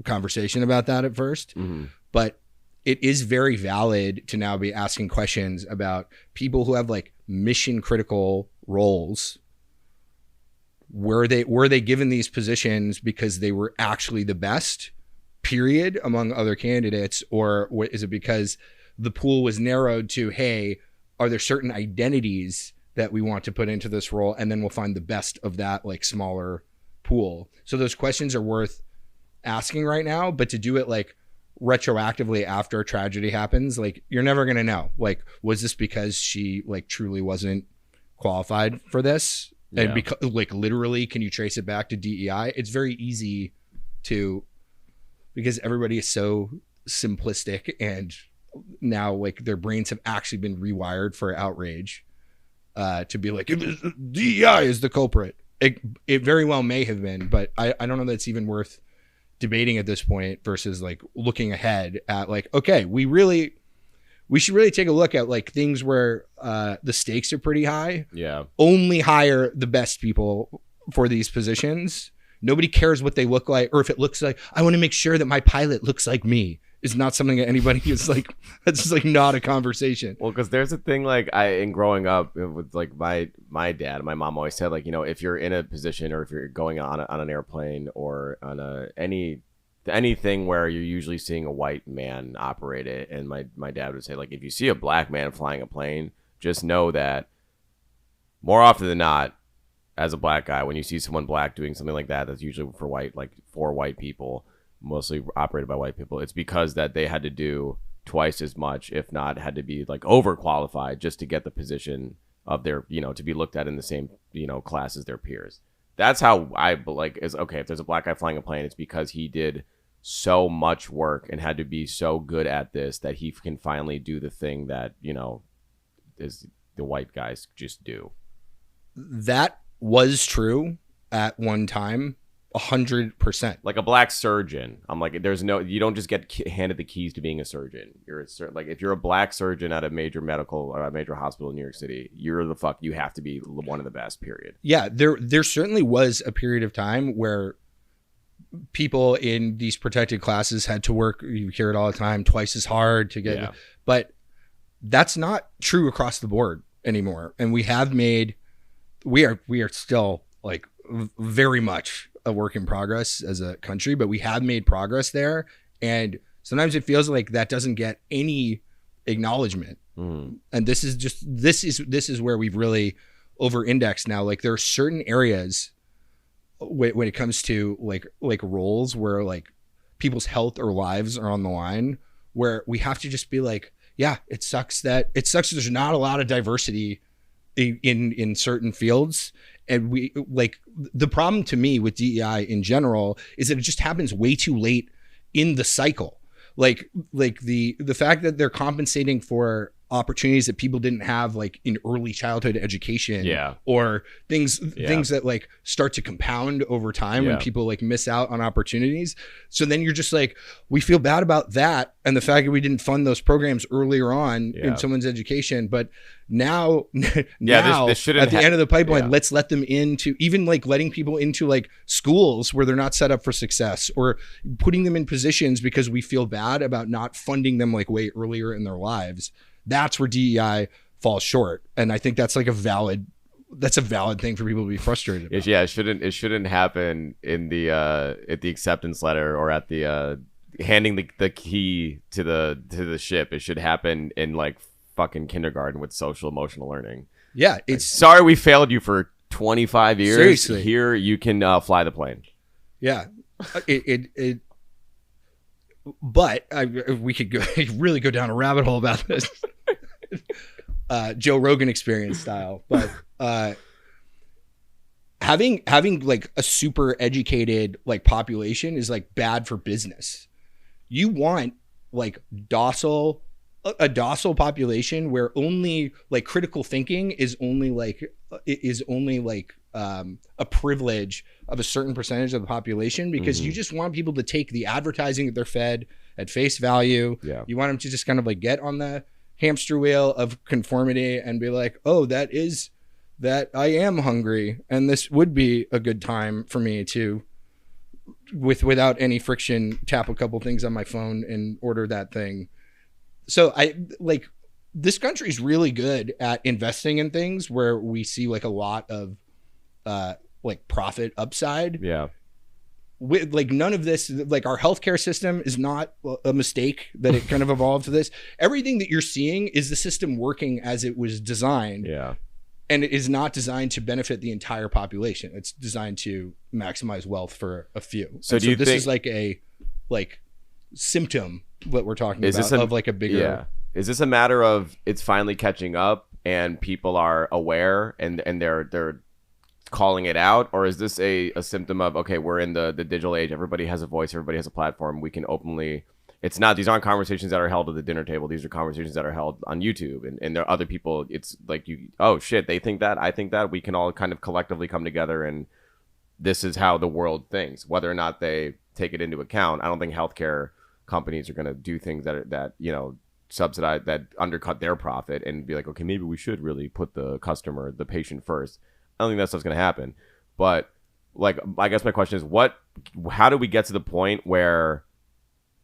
conversation about that at first. Mm-hmm. But it is very valid to now be asking questions about people who have like mission critical roles. Were they given these positions because they were actually the best, period, among other candidates? Or is it because the pool was narrowed to, hey, are there certain identities that we want to put into this role? And then we'll find the best of that like smaller pool. So those questions are worth asking right now, but to do it like retroactively after a tragedy happens, like you're never going to know. Like, was this because she like truly wasn't qualified for this? And because like literally, can you trace it back to DEI? It's very easy to, because everybody is so simplistic, and now like their brains have actually been rewired for outrage to be like, DEI is the culprit. It very well may have been, but I don't know that it's even worth debating at this point versus like looking ahead at like, okay, we should really take a look at like things where the stakes are pretty high. Yeah. Only hire the best people for these positions. Nobody cares what they look like, or if it looks like, I want to make sure that my pilot looks like me. Is not something that anybody is like, that's just like not a conversation. Well, because there's a thing like in growing up with like my dad, my mom always said, like, if you're in a position or if you're going on an airplane or on anything where you're usually seeing a white man operate it, and my dad would say, like, if you see a black man flying a plane, just know that more often than not, as a black guy, when you see someone black doing something like that, that's usually for white people, mostly operated by white people, it's because that they had to do twice as much, if not had to be like overqualified just to get the position of their, to be looked at in the same, class as their peers. That's how I like is, okay, if there's a black guy flying a plane, it's because he did so much work and had to be so good at this that he can finally do the thing that, is the white guys just do. That was true at one time, 100%. Like a black surgeon, I'm like, you don't just get handed the keys to being a surgeon. Like if you're a black surgeon at a major medical or a major hospital in New York City, you have to be one of the best, period. Yeah, there certainly was a period of time where people in these protected classes had to work, you hear it all the time, twice as hard to get, but That's not true across the board anymore. And we are still like very much a work in progress as a country, but we have made progress there. And sometimes it feels like that doesn't get any acknowledgement. And this is where we've really over indexed now. Like there are certain areas when it comes to like roles where like people's health or lives are on the line, where we have to just be like, yeah, it sucks that there's not a lot of diversity in certain fields. And we like the problem to me with DEI in general is that it just happens way too late in the cycle. Like the fact that they're compensating for opportunities that people didn't have like in early childhood education, or things that like start to compound over time when people like miss out on opportunities. So then you're just like, we feel bad about that and the fact that we didn't fund those programs earlier on in someone's education. But now this shouldn't at the end of the pipeline, let's let them into, even like letting people into like schools where they're not set up for success, or putting them in positions because we feel bad about not funding them like way earlier in their lives. That's where DEI falls short. And I think that's like a valid thing for people to be frustrated about. It shouldn't happen in the at the acceptance letter or at the handing the key to the ship. It should happen in like fucking kindergarten with social emotional learning. Yeah, it's sorry we failed you for 25 years. Seriously. Here you can fly the plane. Yeah. But we could really go down a rabbit hole about this. Joe Rogan experience style. But having like a super educated like population is like bad for business. You want like a docile population where only like critical thinking is only a privilege of a certain percentage of the population, because you just want people to take the advertising that they're fed at face value. You want them to just kind of like get on the hamster wheel of conformity and be like, oh, that I am hungry and this would be a good time for me to, without any friction, tap a couple things on my phone and order that thing. So this country is really good at investing in things where we see like a lot of like profit upside. With like none of this, like our healthcare system is not a mistake that it kind of evolved to this. Everything that you're seeing is the system working as it was designed. And it is not designed to benefit the entire population. It's designed to maximize wealth for a few. So do you think this is like a symptom what we're talking about of like a bigger Is this a matter of it's finally catching up and people are aware and they're calling it out, or is this a symptom of, okay, we're in the digital age, everybody has a voice, everybody has a platform, we can openly, these aren't conversations that are held at the dinner table, these are conversations that are held on YouTube, and there are other people, it's like oh shit, they think that, I think that, we can all kind of collectively come together, and this is how the world thinks, whether or not they take it into account. I don't think healthcare companies are going to do things that subsidize, that undercut their profit and be like, okay, maybe we should really put the customer, the patient first. I don't think that stuff's going to happen. But like, I guess my question is, how do we get to the point where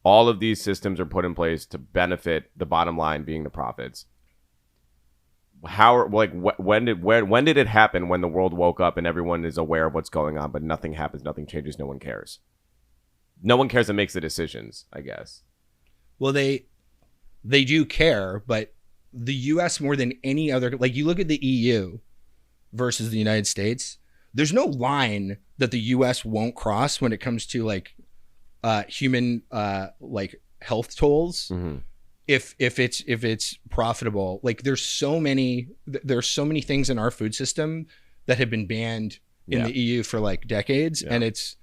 all of these systems are put in place to benefit the bottom line being the profits? When did it happen, when the world woke up and everyone is aware of what's going on, but nothing happens, nothing changes, no one cares? No one cares and makes the decisions, I guess. Well, they do care, but the US more than any other, like you look at the EU versus the United States, there's no line that the US won't cross when it comes to like human like health tolls. If it's profitable. Like there's so many things in our food system that have been banned in the EU for like decades, and it's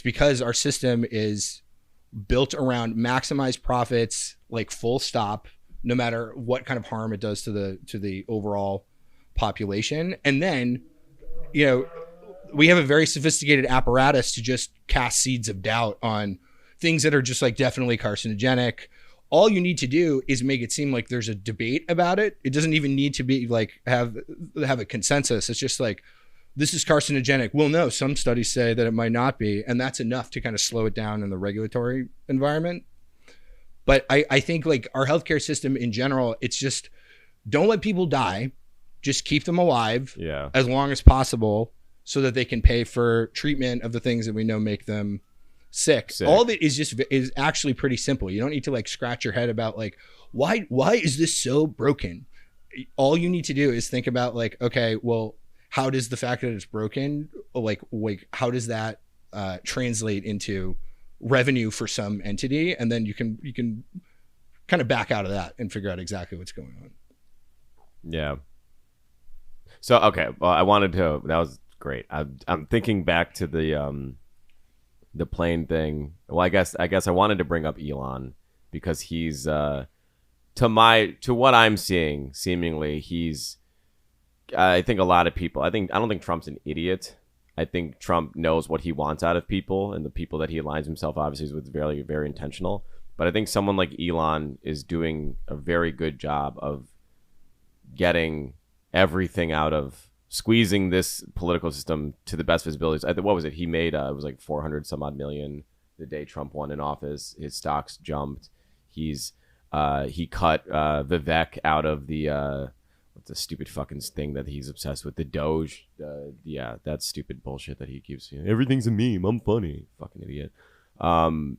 because our system is built around maximized profits, like full stop, no matter what kind of harm it does to the overall population. And then, we have a very sophisticated apparatus to just cast seeds of doubt on things that are just like definitely carcinogenic. All you need to do is make it seem like there's a debate about it. It doesn't even need to be like have a consensus. It's just like, this is carcinogenic. Well, no, some studies say that it might not be. And that's enough to kind of slow it down in the regulatory environment. But I think like our healthcare system in general, it's just don't let people die. Just keep them alive as long as possible so that they can pay for treatment of the things that we know make them sick. All of it is actually pretty simple. You don't need to like scratch your head about like, why is this so broken? All you need to do is think about like, okay, well, how does the fact that it's broken, like how does that translate into revenue for some entity? And then you can kind of back out of that and figure out exactly what's going on. Yeah. So, okay. Well, that was great. I'm thinking back to the plane thing. Well, I guess I wanted to bring up Elon because he's, to what I'm seeing, seemingly he's, I think a lot of people, I don't think Trump's an idiot. I think Trump knows what he wants out of people, and the people that he aligns himself obviously is with very, very intentional. But I think someone like Elon is doing a very good job of getting everything out of squeezing this political system to the best of his abilities. What was it? He made, it was like 400 some odd million the day Trump won in office. His stocks jumped. He cut Vivek out of the, what's the stupid fucking thing that he's obsessed with? The Doge. That stupid bullshit that he keeps saying. Everything's a meme. I'm funny. Fucking idiot.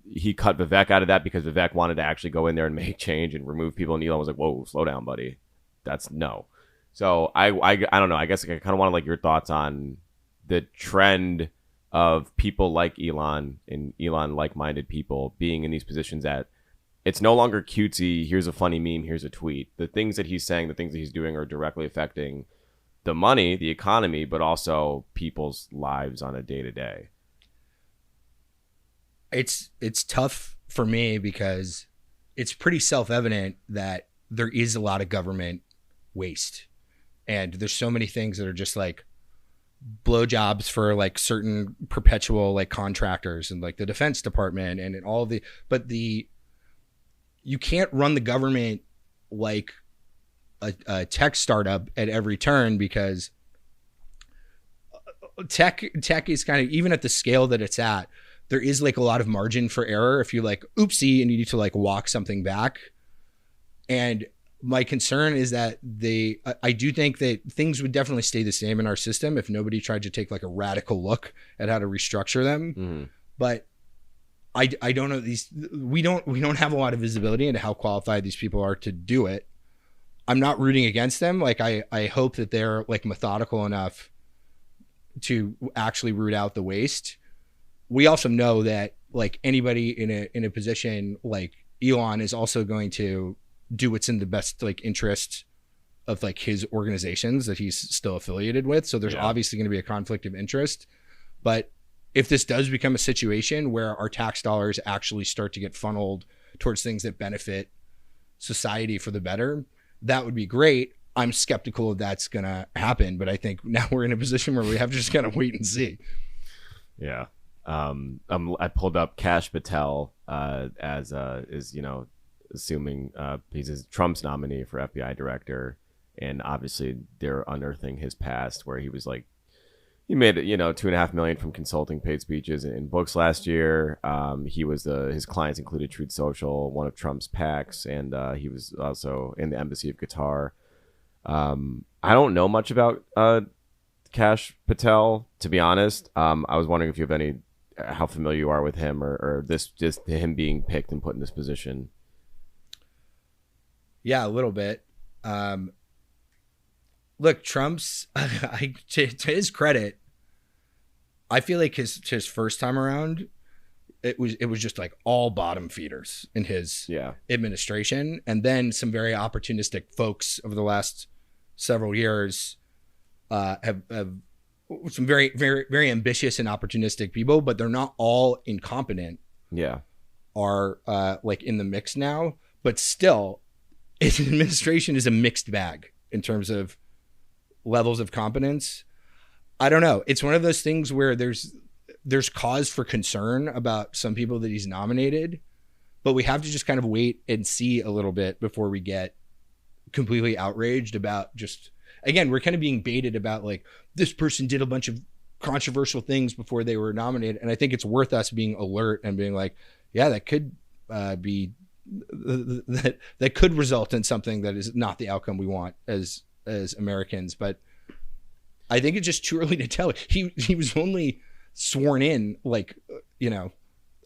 He cut Vivek out of that because Vivek wanted to actually go in there and make change and remove people. And Elon was like, whoa, slow down, buddy. That's no. So I don't know. I guess I kind of want to like your thoughts on the trend of people like Elon and Elon like-minded people being in these positions that it's no longer cutesy. Here's a funny meme. Here's a tweet. The things that he's saying, the things that he's doing are directly affecting the money, the economy, but also people's lives on a day-to-day. It's tough for me because it's pretty self-evident that there is a lot of government waste. And there's so many things that are just like blowjobs for like certain perpetual like contractors and like the Defense Department and all the, but you can't run the government like a tech startup at every turn because tech is kind of, even at the scale that it's at, there is like a lot of margin for error if you like oopsie and you need to like walk something back. And my concern is that I do think that things would definitely stay the same in our system if nobody tried to take like a radical look at how to restructure them. Mm-hmm. But I don't know, we don't have a lot of visibility into how qualified these people are to do it. I'm not rooting against them. Like I hope that they're like methodical enough to actually root out the waste. We also know that like anybody in a position like Elon is also going to do what's in the best like interest of like his organizations that he's still affiliated with. So there's obviously going to be a conflict of interest. But if this does become a situation where our tax dollars actually start to get funneled towards things that benefit society for the better, that would be great. I'm skeptical if that's going to happen, but I think now we're in a position where we have to just kind of wait and see. Yeah. I pulled up Kash Patel as assuming he's Trump's nominee for FBI director, and obviously they're unearthing his past where he was like, he made $2.5 million from consulting paid speeches and books last year. He was his clients included Truth Social, one of Trump's PACs, and he was also in the embassy of Qatar. I don't know much about Kash Patel, to be honest. I was wondering if you have how familiar you are with him or this just him being picked and put in this position. Yeah, a little bit. Look, Trump's to his credit, I feel like his first time around, it was just like all bottom feeders in his administration, and then some very opportunistic folks over the last several years have some very, very, very ambitious and opportunistic people, but they're not all incompetent. Yeah, are like in the mix now, but still, his administration is a mixed bag in terms of levels of competence. I don't know. It's one of those things where there's cause for concern about some people that he's nominated, but we have to just kind of wait and see a little bit before we get completely outraged about just, again, we're kind of being baited about like, this person did a bunch of controversial things before they were nominated. And I think it's worth us being alert and being like, yeah, that could be that could result in something that is not the outcome we want as Americans. But I think it's just too early to tell. He was only sworn in like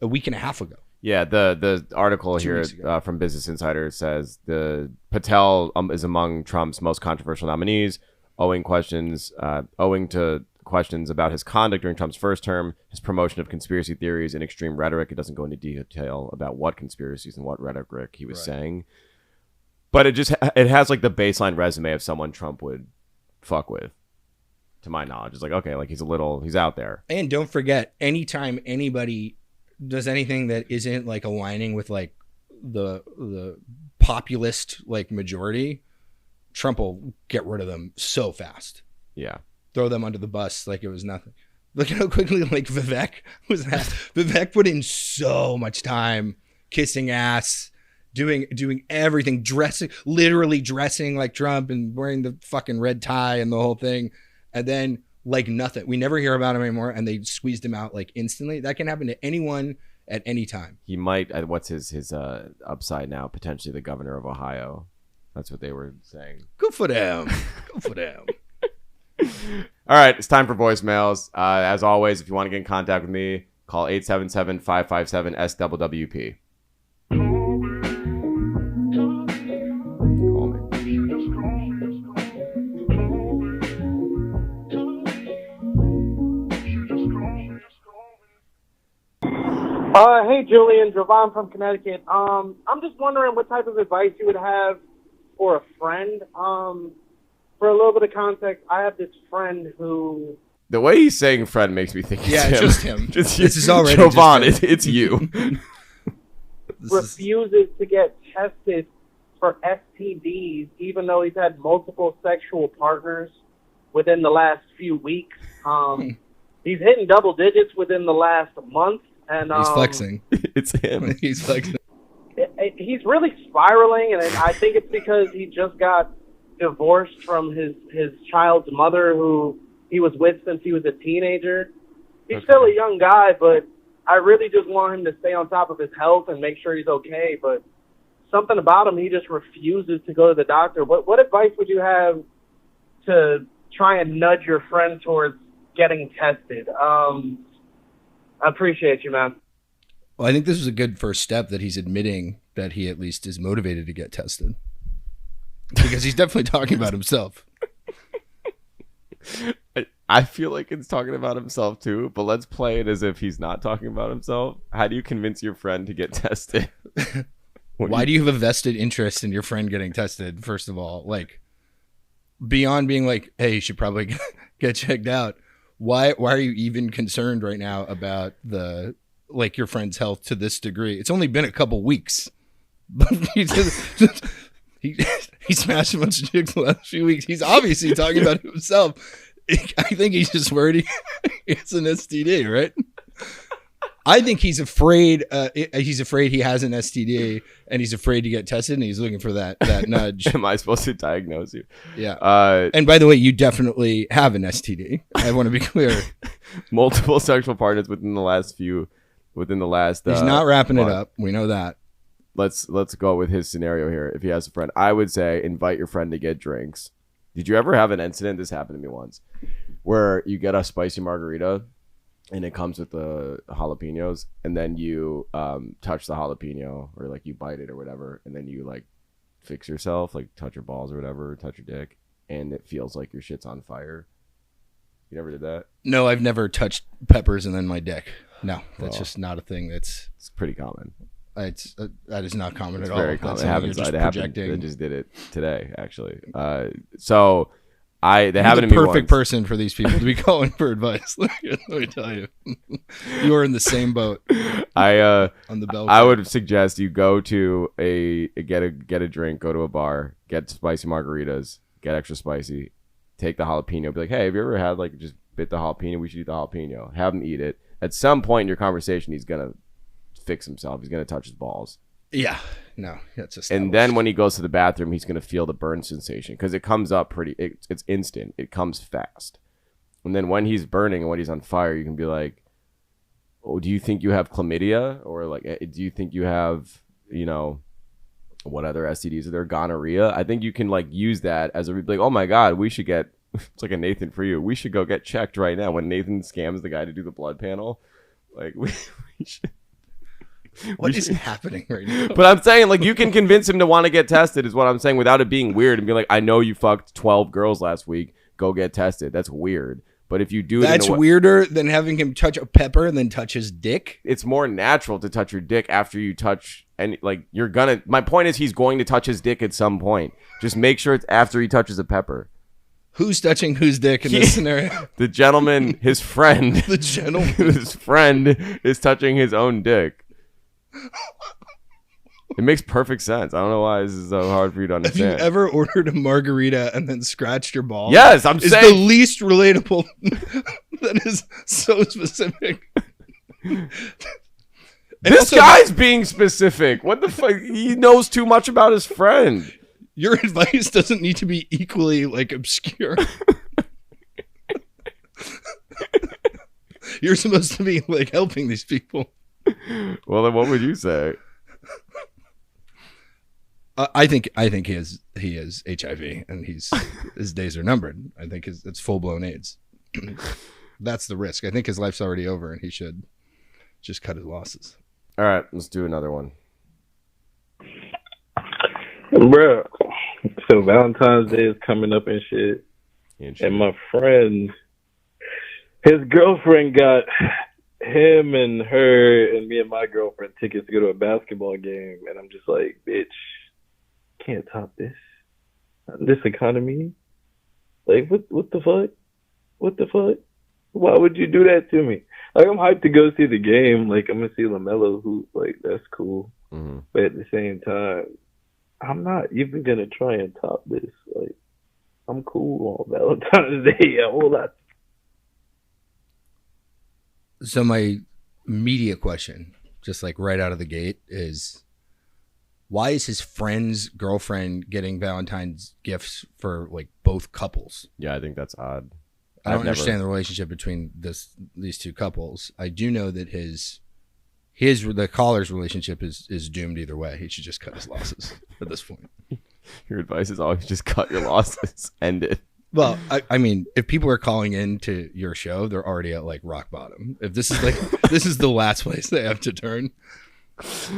a week and a half ago. Yeah, the article here from Business Insider says the Patel is among Trump's most controversial nominees, owing to questions about his conduct during Trump's first term, his promotion of conspiracy theories and extreme rhetoric. It doesn't go into detail about what conspiracies and what rhetoric he was saying, but it has like the baseline resume of someone Trump would fuck with. To my knowledge, it's like, okay, like he's out there. And don't forget, anytime anybody does anything that isn't like aligning with like the populist like majority, Trump will get rid of them so fast. Yeah. Throw them under the bus like it was nothing. Look at how quickly like Vivek was that. Vivek put in so much time kissing ass, doing everything, literally dressing like Trump and wearing the fucking red tie and the whole thing. And then like nothing. We never hear about him anymore, and they squeezed him out like instantly. That can happen to anyone at any time. He might. What's his upside now? Potentially the governor of Ohio. That's what they were saying. Good for them. Good for them. All right, it's time for voicemails. As always, if you want to get in contact with me, call 877-557-SWWP. Hey, Julian, Jovan from Connecticut. I'm just wondering what type of advice you would have for a friend. For a little bit of context, I have this friend who... The way he's saying friend makes me think it's him. Just him. This is already Jovan, it's you. refuses to get tested for STDs, even though he's had multiple sexual partners within the last few weeks. He's hitting double digits within the last month. And he's flexing. It's him. He's flexing. He's really spiraling, and I think it's because he just got divorced from his child's mother, who he was with since he was a teenager. He's still a young guy, but I really just want him to stay on top of his health and make sure he's okay. But something about him, he just refuses to go to the doctor. What advice would you have to try and nudge your friend towards getting tested? I appreciate you, man. Well, I think this is a good first step that he's admitting that he at least is motivated to get tested. Because he's definitely talking about himself. I feel like it's talking about himself too, but let's play it as if he's not talking about himself. How do you convince your friend to get tested? Why do you have a vested interest in your friend getting tested, first of all? Like, beyond being like, hey, you should probably get checked out. Why are you even concerned right now about your friend's health to this degree? It's only been a couple weeks. But he smashed a bunch of chicks the last few weeks. He's obviously talking about himself. I think he's just worried it's an STD, right? I think he's afraid. He's afraid he has an STD, and he's afraid to get tested, and he's looking for that nudge. Am I supposed to diagnose you? Yeah. And by the way, you definitely have an STD. I want to be clear. Multiple sexual partners within the last. He's not wrapping month. it up. We know that. Let's go with his scenario here. If he has a friend, I would say invite your friend to get drinks. Did you ever have an incident? This happened to me once, where you get a spicy margarita, and it comes with the jalapenos, and then you touch the jalapeno, or like you bite it or whatever, and then you like fix yourself, like touch your balls or whatever, touch your dick, and it feels like your shit's on fire. You never did that? No, I've never touched peppers and then my dick. No, that's just not a thing. It's pretty common. That is not common at all. Very common. That's It happens. Just I just did it today, actually. So they happened to me once. Perfect person for these people to be calling for advice. Let me tell you, you are in the same boat. On the bell. I would suggest you go to get a drink, go to a bar, get spicy margaritas, get extra spicy, take the jalapeno, be like, hey, have you ever had just bit the jalapeno? We should eat the jalapeno. Have him eat it. At some point in your conversation, he's gonna fix himself. He's gonna touch his balls. Yeah, no, that's just. And then when he goes to the bathroom, he's gonna feel the burn sensation because it comes up it's instant. It comes fast. And then when he's burning and when he's on fire, you can be like, "Oh, do you think you have chlamydia?" Or like, "Do you think you have what other STDs are there? Gonorrhea. I think you can like use that as a like, oh my god, we should get. It's like a Nathan for you. We should go get checked right now. When Nathan scams the guy to do the blood panel, like we should. What is happening right now? But I'm saying, like, you can convince him to want to get tested, is what I'm saying, without it being weird and be like, I know you fucked 12 girls last week. Go get tested. That's weird. But if you do it, that's weirder than having him touch a pepper and then touch his dick. It's more natural to touch your dick after you touch, and like you're gonna. My point is, he's going to touch his dick at some point. Just make sure it's after he touches a pepper. Who's touching whose dick in this scenario? The gentleman, his friend. The gentleman, his friend is touching his own dick. It makes perfect sense. I don't know why this is so hard for you to understand. Have you ever ordered a margarita and then scratched your balls? Yes, I'm saying. It's the least relatable. That is so specific. This guy's being specific. What the fuck? He knows too much about his friend. Your advice doesn't need to be equally like obscure. You're supposed to be like helping these people. Well, then what would you say? I think he has HIV and his days are numbered. I think it's full blown AIDS. That's the risk. I think his life's already over and he should just cut his losses. All right, let's do another one. Bruh, so Valentine's Day is coming up and shit. And my friend, his girlfriend got him and her and me and my girlfriend tickets to go to a basketball game. And I'm just like, bitch, can't top this. This economy. Like, what the fuck? What the fuck? Why would you do that to me? Like, I'm hyped to go see the game. Like, I'm going to see LaMelo hoop. Like, that's cool. Mm-hmm. But at the same time, I'm not even going to try and top this. Like, I'm cool on Valentine's Day. A whole lot. So my immediate question, just like right out of the gate, is why is his friend's girlfriend getting Valentine's gifts for like both couples? Yeah, I think that's odd. I don't understand the relationship between these two couples. I do know that the caller's relationship is doomed either way. He should just cut his losses at this point. Your advice is always just cut your losses. End it. Well, I mean, if people are calling in to your show, they're already at like rock bottom. If this is like this is the last place they have to turn.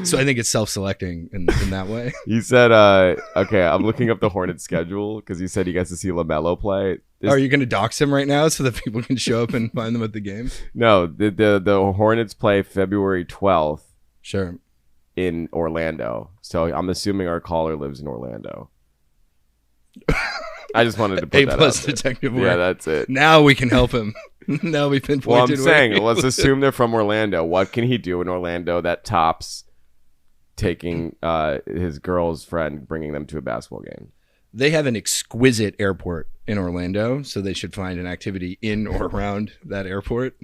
So I think it's self-selecting in that way. You said, okay, I'm looking up the Hornets schedule because you said he gets to see LaMelo play. Are you going to dox him right now so that people can show up and find them at the game? No, the Hornets play February 12th. Sure. In Orlando. So I'm assuming our caller lives in Orlando. I just wanted to put that out there. Detective work. Yeah, that's it. Now we can help him. Now we've pinpointed. Well, I'm saying, let's assume they're from Orlando. What can he do in Orlando that tops taking his girl's friend, bringing them to a basketball game? They have an exquisite airport in Orlando, so they should find an activity in or around that airport.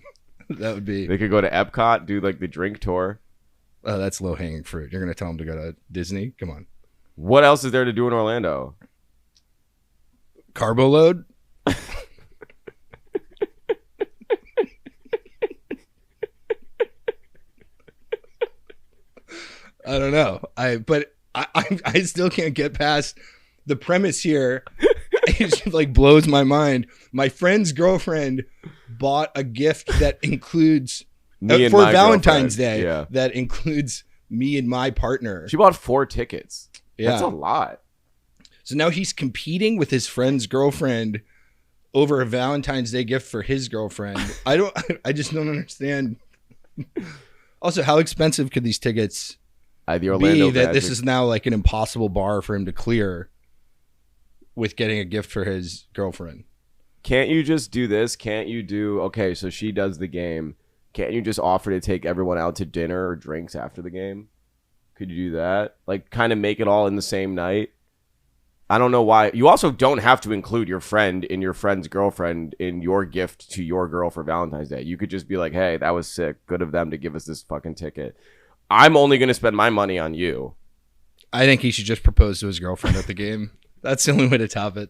That would be. They could go to Epcot, do like the drink tour. Oh, that's low hanging fruit. You're going to tell them to go to Disney? Come on. What else is there to do in Orlando? Carbo load? I don't know. I still can't get past the premise here. It just like blows my mind. My friend's girlfriend bought a gift that includes for Valentine's Day. Yeah. That includes me and my partner. She bought 4 tickets. Yeah. That's a lot. So now he's competing with his friend's girlfriend over a Valentine's Day gift for his girlfriend. I just don't understand. Also, how expensive could these tickets the Orlando be that this is now like an impossible bar for him to clear with getting a gift for his girlfriend? Can't you just do this? Can't you do, okay, so she does the game. Can't you just offer to take everyone out to dinner or drinks after the game? Could you do that? Like kind of make it all in the same night? I don't know why. You also don't have to include your friend in your friend's girlfriend in your gift to your girl for Valentine's Day. You could just be like, hey, that was sick. Good of them to give us this fucking ticket. I'm only going to spend my money on you. I think he should just propose to his girlfriend at the game. That's the only way to top it.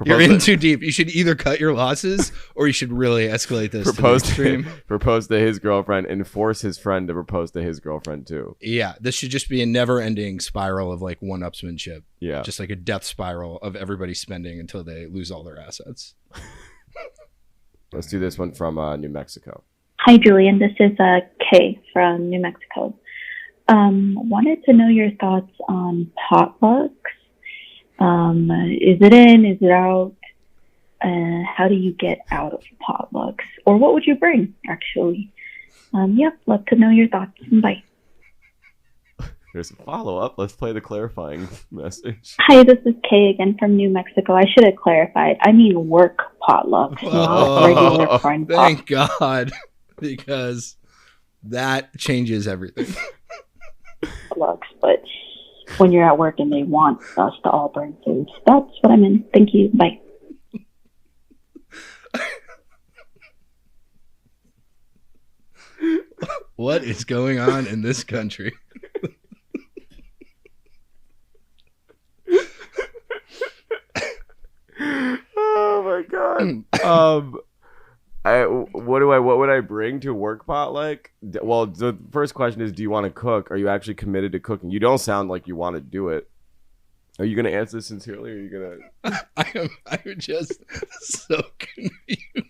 You're in too deep. You should either cut your losses or you should really escalate this to the extreme. Propose to his girlfriend and force his friend to propose to his girlfriend too. Yeah, this should just be a never-ending spiral of like one-upsmanship. Yeah. Just like a death spiral of everybody spending until they lose all their assets. Let's do this one from New Mexico. Hi, Julian. This is Kay from New Mexico. Wanted to know your thoughts on potlucks. Is it in? Is it out? How do you get out of potlucks? Or what would you bring, actually? Love to know your thoughts. Bye. There's a follow-up. Let's play the clarifying message. Hi, this is Kay again from New Mexico. I should have clarified. I mean work potlucks, not regular friend potlucks. Thank God, because that changes everything. Potlucks, but when you're at work and they want us to all bring food. That's what I meant. Thank you. Bye. What is going on in this country? Oh my God. What would I bring to work potluck? Well, the first question is, do you want to cook? Are you actually committed to cooking? You don't sound like you want to do it. Are you going to answer sincerely, or are you going to? I'm just so confused.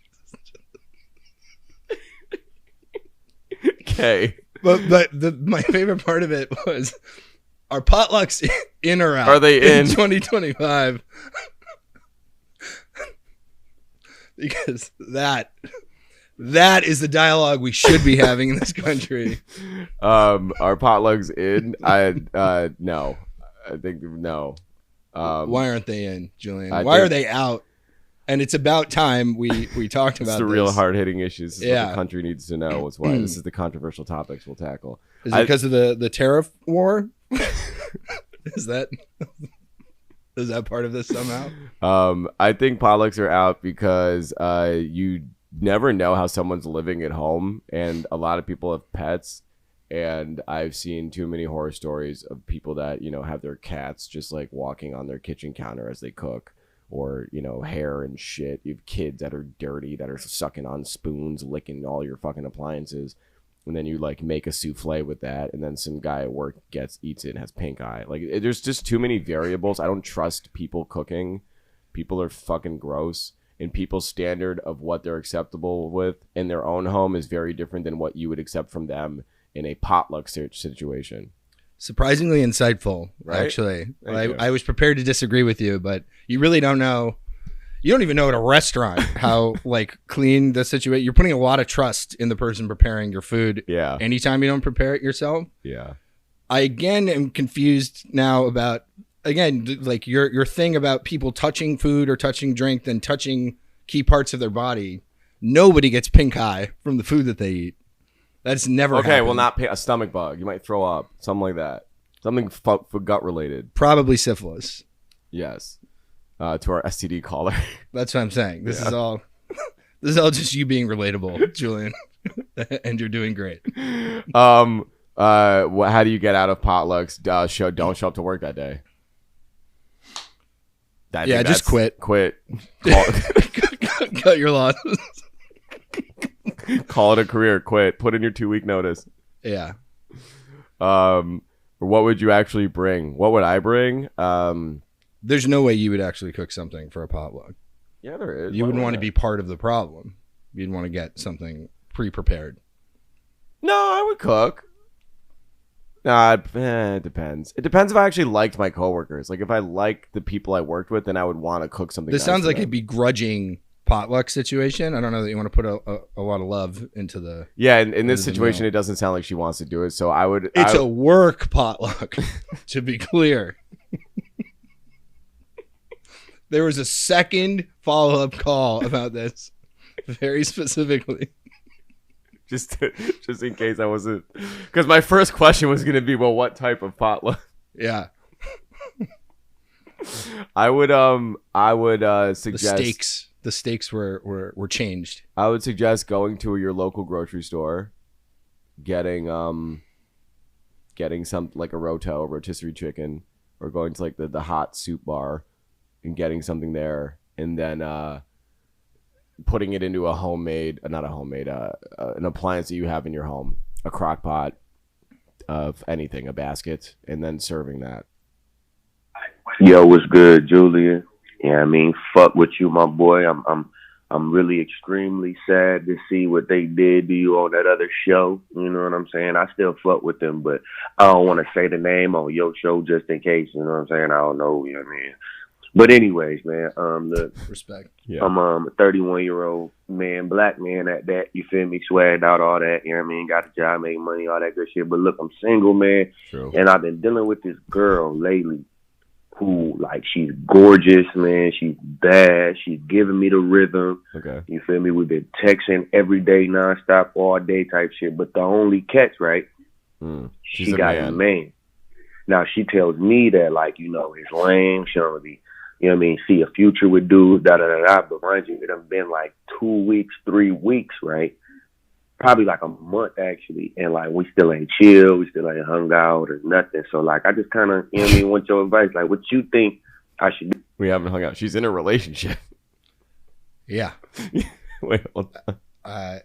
Okay. But my favorite part of it was, are potlucks in or out? Are they in 2025? Because that is the dialogue we should be having in this country. Are potlucks in? No. I think no. Why aren't they in, Julian? Why are they out? And it's about time we talked about this. The real hard-hitting issues. This is what the country needs to know. What's why this is the controversial topics we'll tackle. Is it because of the tariff war? Is that part of this somehow? I think potlucks are out because you never know how someone's living at home, and a lot of people have pets, and I've seen too many horror stories of people that have their cats just like walking on their kitchen counter as they cook, or hair and shit. You have kids that are dirty, that are sucking on spoons, licking all your fucking appliances. And then you like make a souffle with that, and then some guy at work eats it and has pink eye. Like there's just too many variables. I don't trust people cooking. People are fucking gross, and people's standard of what they're acceptable with in their own home is very different than what you would accept from them in a potluck situation. Surprisingly insightful, right? Actually. I was prepared to disagree with you, but you really don't know. You don't even know at a restaurant how like clean the situation. You're putting a lot of trust in the person preparing your food. Yeah. Anytime you don't prepare it yourself. Yeah. I again am confused now about like your thing about people touching food or touching drink, then touching key parts of their body. Nobody gets pink eye from the food that they eat. That's never happened. Well, not a stomach bug. You might throw up, something like that. Something for gut related. Probably syphilis. Yes. To our STD caller. That's what I'm saying. This is all just you being relatable, Julian. And you're doing great. How do you get out of potlucks? Don't show up to work that day. Just quit. Quit. Cut your losses. Call it a career. Quit. Put in your 2-week notice. Yeah. What would you actually bring? What would I bring? There's no way you would actually cook something for a potluck. Yeah, there is. You wouldn't want to be part of the problem. You'd want to get something pre-prepared. No, I would cook. Nah, it depends. It depends if I actually liked my coworkers. Like if I liked the people I worked with, then I would want to cook something. This sounds like a begrudging potluck situation. I don't know that you want to put a lot of love into the. Yeah, in this situation, it doesn't sound like she wants to do it. So I would. It's a work potluck, to be clear. There was a second follow-up call about this, very specifically. Just in case I wasn't, because my first question was going to be, well, what type of potluck? Yeah. I would suggest the stakes were changed. I would suggest going to your local grocery store, getting some like a rotisserie chicken, or going to like the hot soup bar and getting something there, and then putting it into a homemade, not a homemade, an appliance that you have in your home, a crock pot of anything, a basket, and then serving that. Yo, what's good, Julian? Yeah, I mean, fuck with you, my boy. I'm really extremely sad to see what they did to you on that other show. You know what I'm saying? I still fuck with them, but I don't want to say the name on your show just in case. You know what I'm saying? I don't know. You know what I mean? But anyways, man, Respect. Yeah. I'm a 31-year-old man, black man at that. You feel me? Swagged out, all that. You know what I mean? Got a job, make money, all that good shit. But look, I'm single, man, True. and I've been dealing with this girl lately who, like, she's gorgeous, man. She's bad. She's giving me the rhythm. Okay. You feel me? We've been texting every day, nonstop, all day type shit. But the only catch, right? She's She a got man. a man. Now, she tells me that, like, you know, it's lame. She don't really, you know what I mean, see a future with dudes, da-da-da-da. But mind you, it done been like 2 weeks, 3 weeks, right? Probably like a month, actually. And, like, we still ain't chill. We still ain't hung out or nothing. So, like, I just kind of, you know what I mean, want your advice. Like, what you think I should do? We haven't hung out. She's in a relationship. Yeah. Wait, hold on.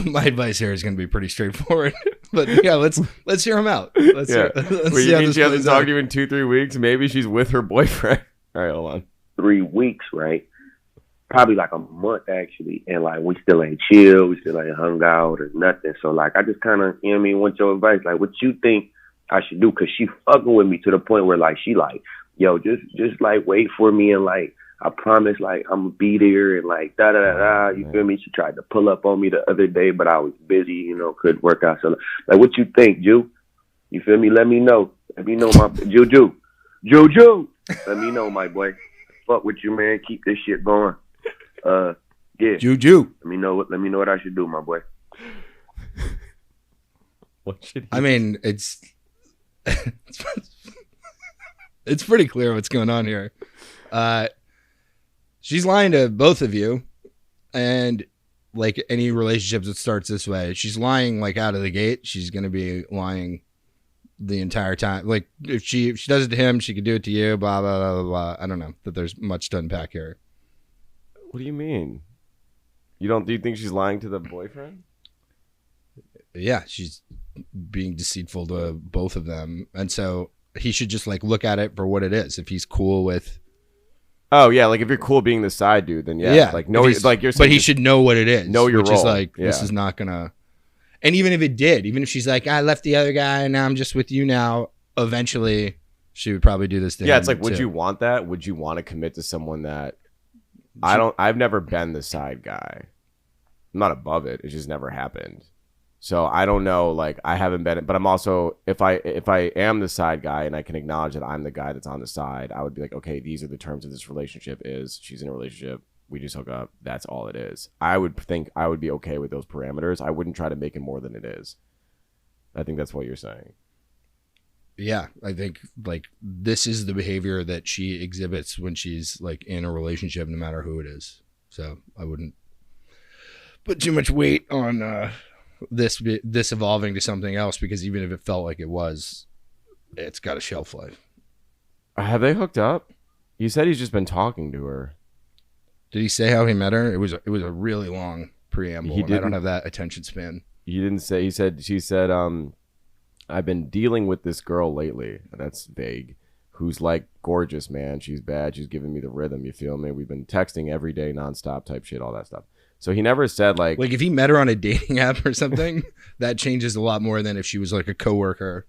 My advice here is going to be pretty straightforward, but yeah, let's hear him out. Let's Yeah. let's Wait, see you how mean this she hasn't plays talked out. to you in 2-3 weeks? Maybe she's with her boyfriend. All right, hold on. 3 weeks, right? Probably like a month, actually. And, like, we still ain't chill. We still ain't hung out or nothing. So, like, I just kind of, you know what I mean, want your advice. Like, what you think I should do? Because she fucking with me to the point where, like, she like, yo, just like, wait for me. And, like, I promise, like, I'm going to be there. And, like, da-da-da-da. You feel me? She tried to pull up on me the other day, but I was busy, you know, couldn't work out. So, like, what you think, Ju? You feel me? Let me know. Let me know, my Juju. Let me know, my boy. Fuck with you, man. Keep this shit going. Yeah. Juju. Let me know what I should do, my boy. What should he I mean, it's pretty clear what's going on here. She's lying to both of you, and like any relationships that starts this way, she's lying like out of the gate. She's gonna be lying the entire time. Like if she does it to him, she could do it to you. Blah blah blah blah blah. I don't know that there's much to unpack here. What do you mean? Do you think she's lying to the boyfriend? Yeah, she's being deceitful to both of them, and so he should just like look at it for what it is. If he's cool with, Oh yeah, like if you're cool being the side dude, then yeah. Like no, if he's- like you're but saying, he just should know what it is. know your which is role. like this Yeah. is not gonna. And even if it did, even if she's like, I left the other guy and now I'm just with you now, eventually she would probably do this to Yeah, him it's like, would too. you want that? Would you want to commit to someone that I've never been the side guy. I'm not above it. It just never happened. So I don't know. Like I haven't been, but I'm also if I am the side guy and I can acknowledge that I'm the guy that's on the side, I would be like, okay, these are the terms of this relationship. Is she's in a relationship? We just hook up. That's all it is. I would think I would be okay with those parameters. I wouldn't try to make it more than it is. I think that's what you're saying. Yeah, I think like this is the behavior that she exhibits when she's like in a relationship, no matter who it is. So I wouldn't put too much weight on this evolving to something else, because even if it felt like it was, it's got a shelf life. Have they hooked up? You said he's just been talking to her. Did he say how he met her? It was a really long preamble. He And I don't didn't. have that attention span. He didn't say. She said, I've been dealing with this girl lately. And that's vague. Who's like gorgeous, man. She's bad. She's giving me the rhythm. You feel me? We've been texting every day, nonstop type shit, all that stuff. So he never said like Like if he met her on a dating app or something, that changes a lot more than if she was like a coworker.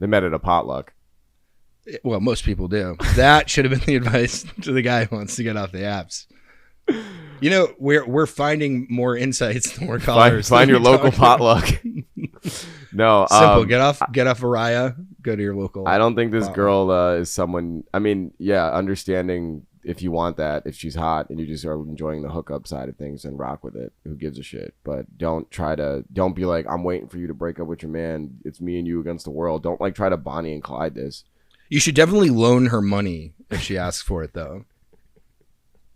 they met at a potluck. Well, most people do. That should have been the advice to the guy who wants to get off the apps. You know, we're finding more insights than more callers. Find your than we local talked about. potluck. No, Simple. Get off Araya. Go to your local. I don't think this potluck. girl is someone. I mean, yeah, understanding if you want that, if she's hot and you just are enjoying the hookup side of things, and rock with it. Who gives a shit? But don't be like, I'm waiting for you to break up with your man. It's me and you against the world. Don't like try to Bonnie and Clyde this. You should definitely loan her money if she asks for it, though.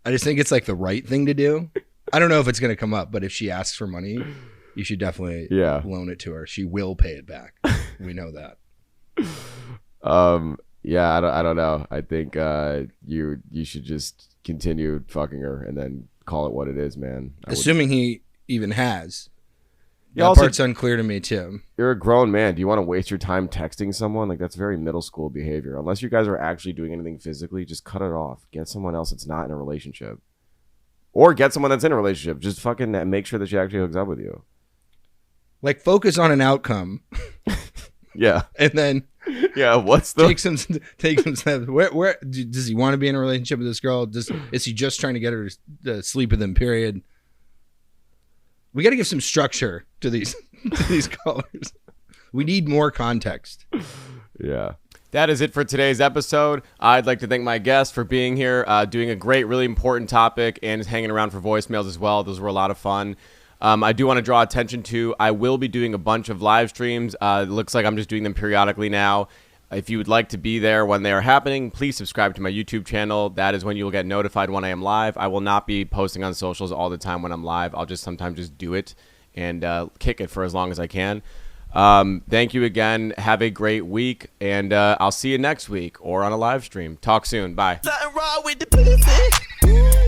I just think it's like the right thing to do. I don't know if it's going to come up, but if she asks for money, you should definitely loan it to her. She will pay it back. We know that. Yeah, I don't know. I think you should just continue fucking her and then call it what it is, man. Assuming he even has. Yeah, That also, part's unclear to me too. You're a grown man. Do you want to waste your time texting someone? Like, that's very middle school behavior. Unless you guys are actually doing anything physically, just cut it off. Get someone else that's not in a relationship. Or get someone that's in a relationship. Just fucking make sure that she actually hooks up with you. Like, focus on an outcome. Yeah. And then what's the take some steps. Where does he want to be in a relationship with this girl? Is he just trying to get her to sleep with him, period? We got to give some structure to these callers. We need more context. Yeah. That is it for today's episode. I'd like to thank my guests for being here, doing a great, really important topic, and hanging around for voicemails as well. Those were a lot of fun. I do want to draw attention to, I will be doing a bunch of live streams. It looks like I'm just doing them periodically now. If you would like to be there when they are happening, please subscribe to my YouTube channel. That is when you will get notified when I am live. I will not be posting on socials all the time when I'm live. I'll just sometimes just do it and kick it for as long as I can. Thank you again. Have a great week, and I'll see you next week or on a live stream. Talk soon. Bye. Something wrong with the pussy.